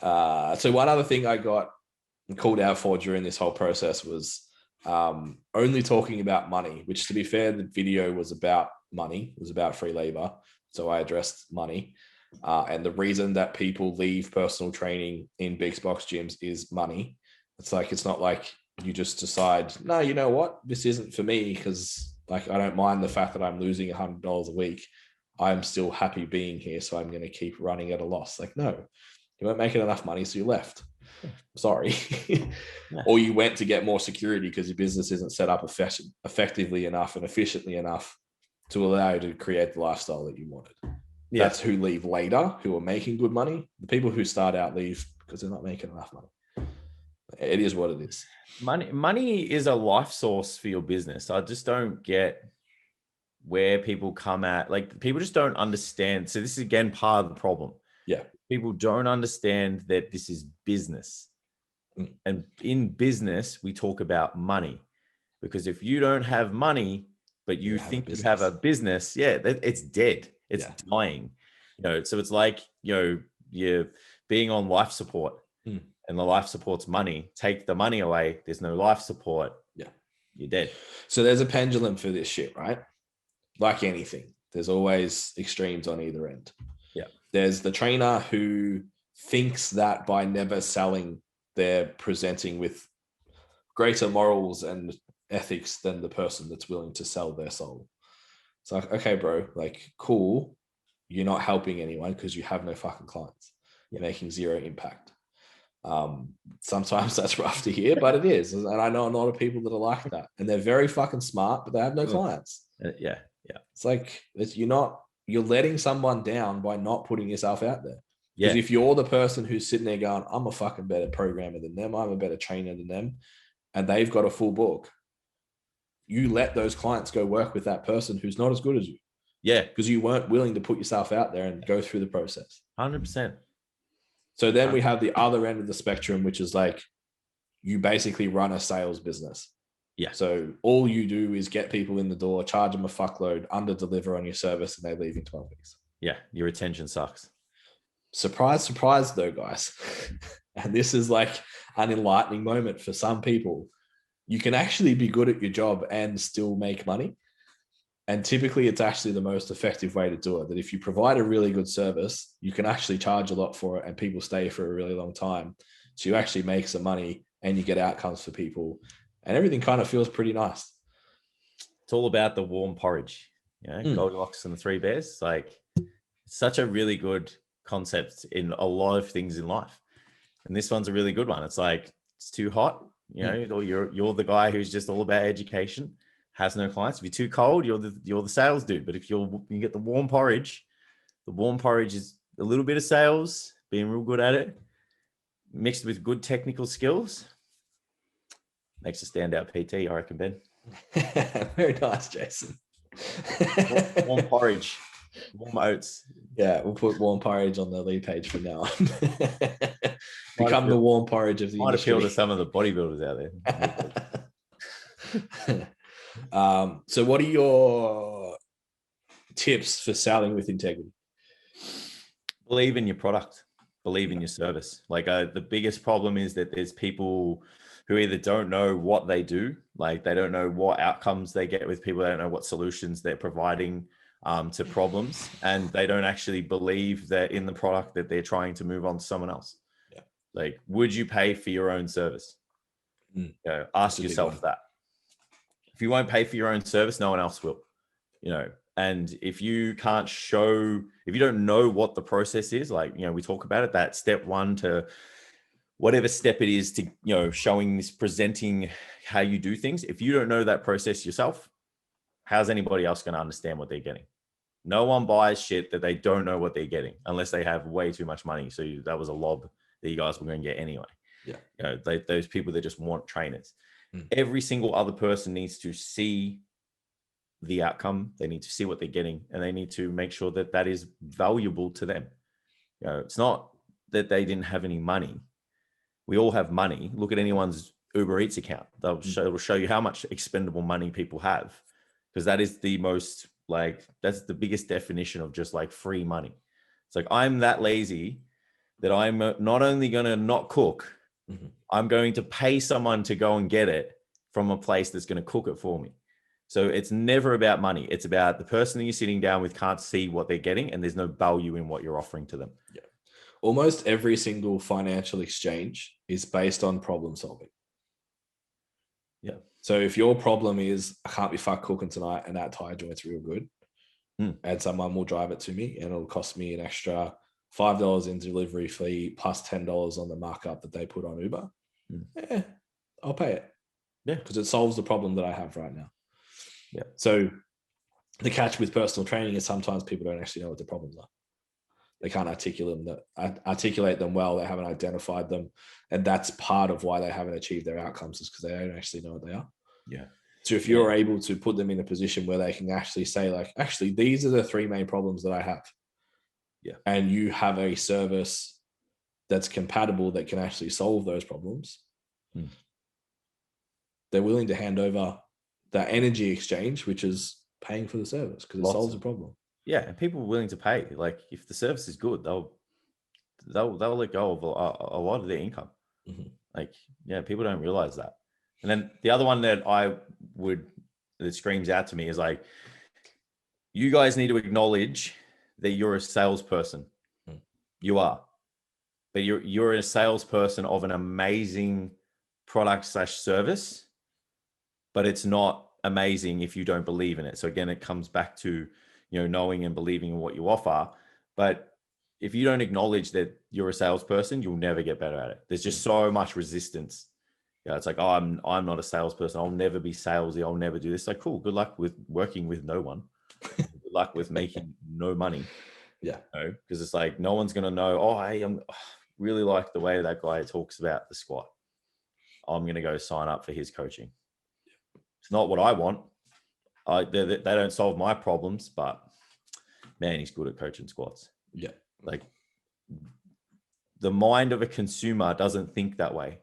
So one other thing I got called out for during this whole process was only talking about money, which, to be fair, the video was about money, it was about free labor. So I addressed money. And the reason that people leave personal training in big box gyms is money. It's not like you just decide, no, you know what, this isn't for me because like I don't mind the fact that I'm losing $100 a week. I'm still happy being here, so I'm going to keep running at a loss. Like, no, you weren't making enough money, so you left. Sorry. Or you went to get more security because your business isn't set up effectively enough and efficiently enough to allow you to create the lifestyle that you wanted. Yeah. That's who leave later, who are making good money. The people who start out leave because they're not making enough money. It is what it is. Money is a life source for your business. I just don't get where people come at. Like, people just don't understand. So this is, again, part of the problem. Yeah. People don't understand that this is business. And in business, we talk about money, because if you don't have money, but you think you have a business, it's dead. It's dying. So it's like, you're being on life support. And the life support's money. Take the money away, there's no life support. Yeah. You're dead. So there's a pendulum for this shit, right? Like anything, there's always extremes on either end. Yeah. There's the trainer who thinks that by never selling, they're presenting with greater morals and ethics than the person that's willing to sell their soul. It's like, okay, bro, like, cool. You're not helping anyone because you have no fucking clients. You're making zero impact. Sometimes that's rough to hear, but it is. And I know a lot of people that are like that, and they're very fucking smart, but they have no clients. Yeah. It's like, you're letting someone down by not putting yourself out there. Because if you're the person who's sitting there going, I'm a fucking better programmer than them, I'm a better trainer than them, and they've got a full book, you let those clients go work with that person who's not as good as you. Yeah. Because you weren't willing to put yourself out there and go through the process. 100%. So then we have the other end of the spectrum, which is like, you basically run a sales business. Yeah. So all you do is get people in the door, charge them a fuckload, under deliver on your service, and they leave in 12 weeks. Yeah. Your retention sucks. Surprise, surprise though, guys. And this is like an enlightening moment for some people. You can actually be good at your job and still make money. And typically it's actually the most effective way to do it. That if you provide a really good service, you can actually charge a lot for it and people stay for a really long time. So you actually make some money and you get outcomes for people, and everything kind of feels pretty nice. It's all about the warm porridge, Goldilocks and the Three Bears. It's like, such a really good concept in a lot of things in life. And this one's a really good one. It's like, it's too hot, or you're the guy who's just all about education, has no clients. If you're too cold, you're the sales dude. But if you get the warm porridge is a little bit of sales, being real good at it, mixed with good technical skills, makes a standout PT, I reckon, Ben. Very nice, Jason. Warm porridge, warm oats. Yeah, we'll put warm porridge on the lead page from now on. Become the warm porridge of the industry. Might appeal to some of the bodybuilders out there. So what are your tips for selling with integrity? Believe in your product, believe in your service. Like, the biggest problem is that there's people who either don't know what they do, like they don't know what outcomes they get with people, they don't know what solutions they're providing to problems, and they don't actually believe that in the product that they're trying to move on to someone else. Yeah. Like, would you pay for your own service? Ask yourself that. If you won't pay for your own service, no one else will, and if you can't show, if you don't know what the process is, like, we talk about it, that step 1 to whatever step it is to, showing this, presenting how you do things. If you don't know that process yourself, how's anybody else going to understand what they're getting? No one buys shit that they don't know what they're getting unless they have way too much money. So that was a lob that you guys were going to get anyway. Yeah. You know, those people that just want trainers. Mm. Every single other person needs to see the outcome. They need to see what they're getting, and they need to make sure that that is valuable to them. You know, it's not that they didn't have any money. We all have money. Look at anyone's Uber Eats account. They'll show you how much expendable money people have, because that is the most, like, that's the biggest definition of just like free money. It's like, I'm that lazy that I'm not only going to not cook, I'm going to pay someone to go and get it from a place that's going to cook it for me. So it's never about money. It's about the person that you're sitting down with can't see what they're getting, and there's no value in what you're offering to them. Yeah. Almost every single financial exchange is based on problem solving. Yeah. So if your problem is, I can't be fucked cooking tonight and that tire joint's real good, and someone will drive it to me and it'll cost me an extra $5 in delivery fee plus $10 on the markup that they put on Uber, yeah, I'll pay it. Yeah. Because it solves the problem that I have right now. Yeah. So the catch with personal training is sometimes people don't actually know what the problems are. They can't articulate them well. They haven't identified them. And that's part of why they haven't achieved their outcomes, is because they don't actually know what they are. Yeah. So if you're able to put them in a position where they can actually say, like, actually, these are the 3 main problems that I have. Yeah. And you have a service that's compatible that can actually solve those problems. They're willing to hand over that energy exchange, which is paying for the service, because it solves the problem. Yeah, and people are willing to pay. Like, if the service is good, they'll let go of a lot of their income. Like, yeah, people don't realize that. And then the other one that that screams out to me is like, you guys need to acknowledge that you're a salesperson. You are, but you're a salesperson of an amazing product/service, but it's not amazing if you don't believe in it. So again, it comes back to, you know, knowing and believing in what you offer. But if you don't acknowledge that you're a salesperson, you'll never get better at it. There's just so much resistance. Yeah, it's like, oh, I'm not a salesperson. I'll never be salesy. I'll never do this. Like, cool. Good luck with working with no one. Good luck with making no money. Yeah. Because it's like, no one's going to know, oh, hey, I'm really like the way that guy talks about the squat. I'm going to go sign up for his coaching. It's not what I want. They don't solve my problems, but man, he's good at coaching squats. Yeah. Like, the mind of a consumer doesn't think that way.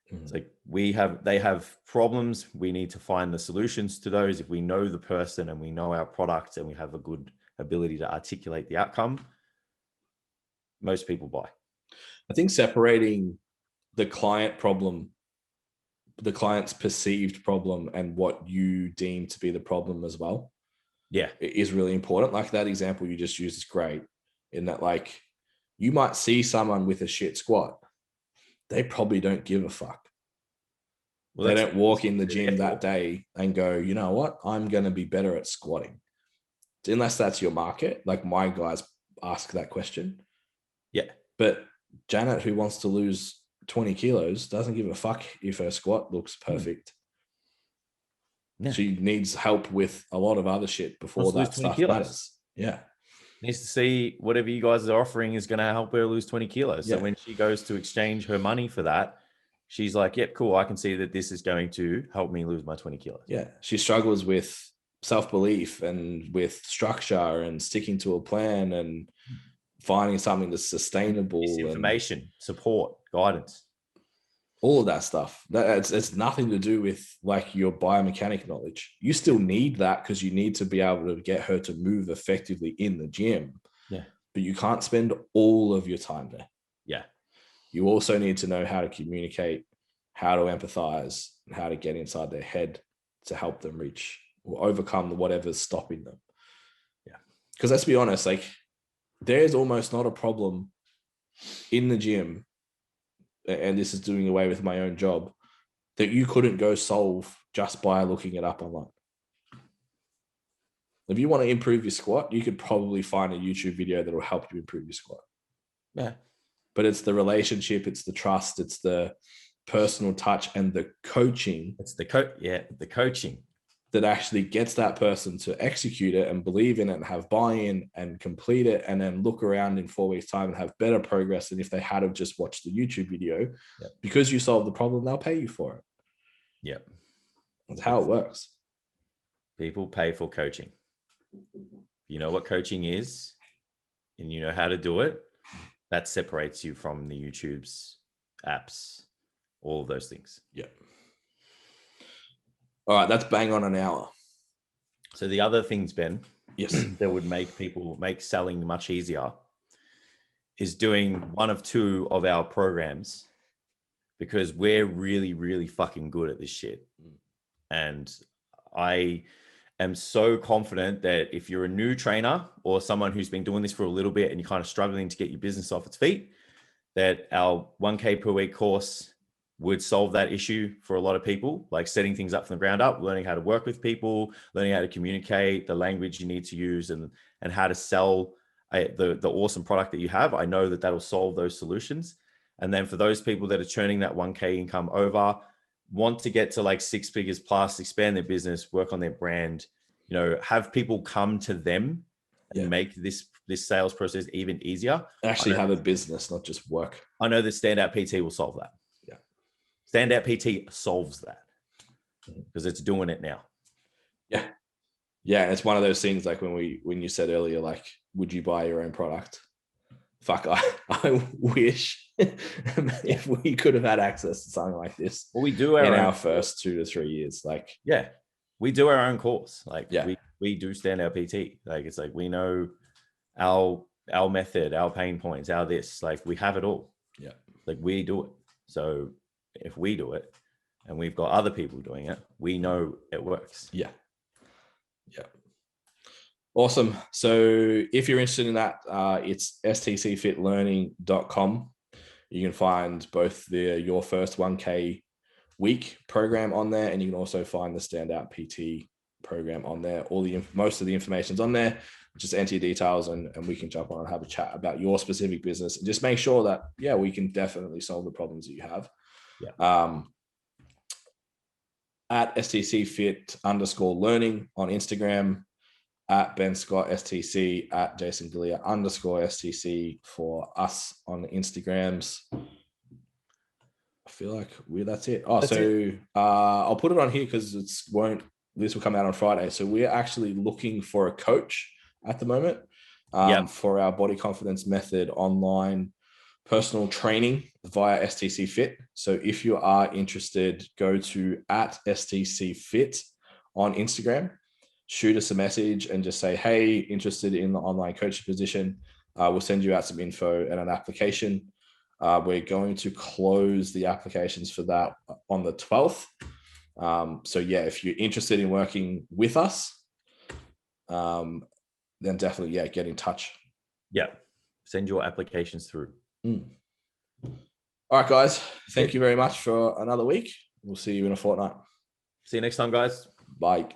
It's like, they have problems. We need to find the solutions to those. If we know the person and we know our product and we have a good ability to articulate the outcome, most people buy. I think separating the client problem, the client's perceived problem, and what you deem to be the problem as well, is really important. Like, that example you just used is great, in that, like, you might see someone with a shit squat. They probably don't give a fuck. Well, they don't walk in the gym that day and go, you know what, I'm going to be better at squatting. Unless that's your market. Like, my guys ask that question. Yeah. But Janet, who wants to lose 20 kilos, doesn't give a fuck if her squat looks perfect. Yeah. She needs help with a lot of other shit before that stuff matters. Yeah. Needs to see whatever you guys are offering is going to help her lose 20 kilos. So when she goes to exchange her money for that, she's like, yep, cool. I can see that this is going to help me lose my 20 kilos. Yeah. She struggles with self-belief and with structure and sticking to a plan and finding something that's sustainable. Information, support, guidance. All of that stuff. It's nothing to do with, like, your biomechanic knowledge. You still need that, because you need to be able to get her to move effectively in the gym. Yeah. But you can't spend all of your time there. Yeah. You also need to know how to communicate, how to empathize, and how to get inside their head to help them reach or overcome whatever's stopping them. Yeah. Because let's be honest, like, there's almost not a problem in the gym, and this is doing away with my own job, that you couldn't go solve just by looking it up online. If you want to improve your squat, you could probably find a YouTube video that will help you improve your squat. Yeah. But it's the relationship, it's the trust, it's the personal touch, and the coaching. It's the coaching. that actually gets that person to execute it and believe in it and have buy-in and complete it, and then look around in 4 weeks' time and have better progress than if they had have just watched the YouTube video. Yep. Because you solved the problem, they'll pay you for it. Yeah. That's how it works. People pay for coaching. You know what coaching is, and you know how to do it. That separates you from the YouTube's, apps, all of those things. Yeah. All right, that's bang on an hour. So the other things, Ben, yes, that would make selling much easier is doing one of two of our programs, because we're really, really fucking good at this shit. And I am so confident that if you're a new trainer or someone who's been doing this for a little bit and you're kind of struggling to get your business off its feet, that our 1K per week course would solve that issue for a lot of people, like setting things up from the ground up, learning how to work with people, learning how to communicate, the language you need to use, and how to sell the awesome product that you have. I know that that'll solve those solutions. And then for those people that are turning that 1K income over, want to get to like 6 figures plus, expand their business, work on their brand, have people come to them and make this sales process even easier. Actually have a business, not just work. I know that Standout PT will solve that. Yeah. Standout PT solves that because it's doing it now. Yeah. Yeah. And it's one of those things like when you said earlier, like, would you buy your own product? Fuck, I wish if we could have had access to something like this. Well, we do our first 2 to 3 years. Like, yeah, we do our own course. Like, yeah, we do Standout PT. Like, it's like, we know our method, our pain points, our this, like, we have it all. Yeah. Like, we do it. So if we do it and we've got other people doing it, we know it works. Yeah. Yeah. Awesome. So if you're interested in that, it's STCfitLearning.com. You can find both your first 1K week program on there, and you can also find the Standout PT program on there. Most of the information's on there. Just enter your details and we can jump on and have a chat about your specific business and just make sure that, yeah, we can definitely solve the problems that you have. Yeah. At STCfit_learning on Instagram, at Ben Scott STC, at Jason Galea _STC for us on the Instagrams. I feel like that's it. I'll put it on here because this will come out on Friday. So we're actually looking for a coach at the moment for our body confidence method online personal training via STC Fit. So if you are interested, go to at STC Fit on Instagram, shoot us a message and just say, hey, interested in the online coaching position. We'll send you out some info and an application. We're going to close the applications for that on the 12th. So yeah, if you're interested in working with us, then definitely, get in touch. Yeah. Send your applications through. All right, guys. Thank you very much for another week. We'll see you in a fortnight. See you next time, guys. Bye.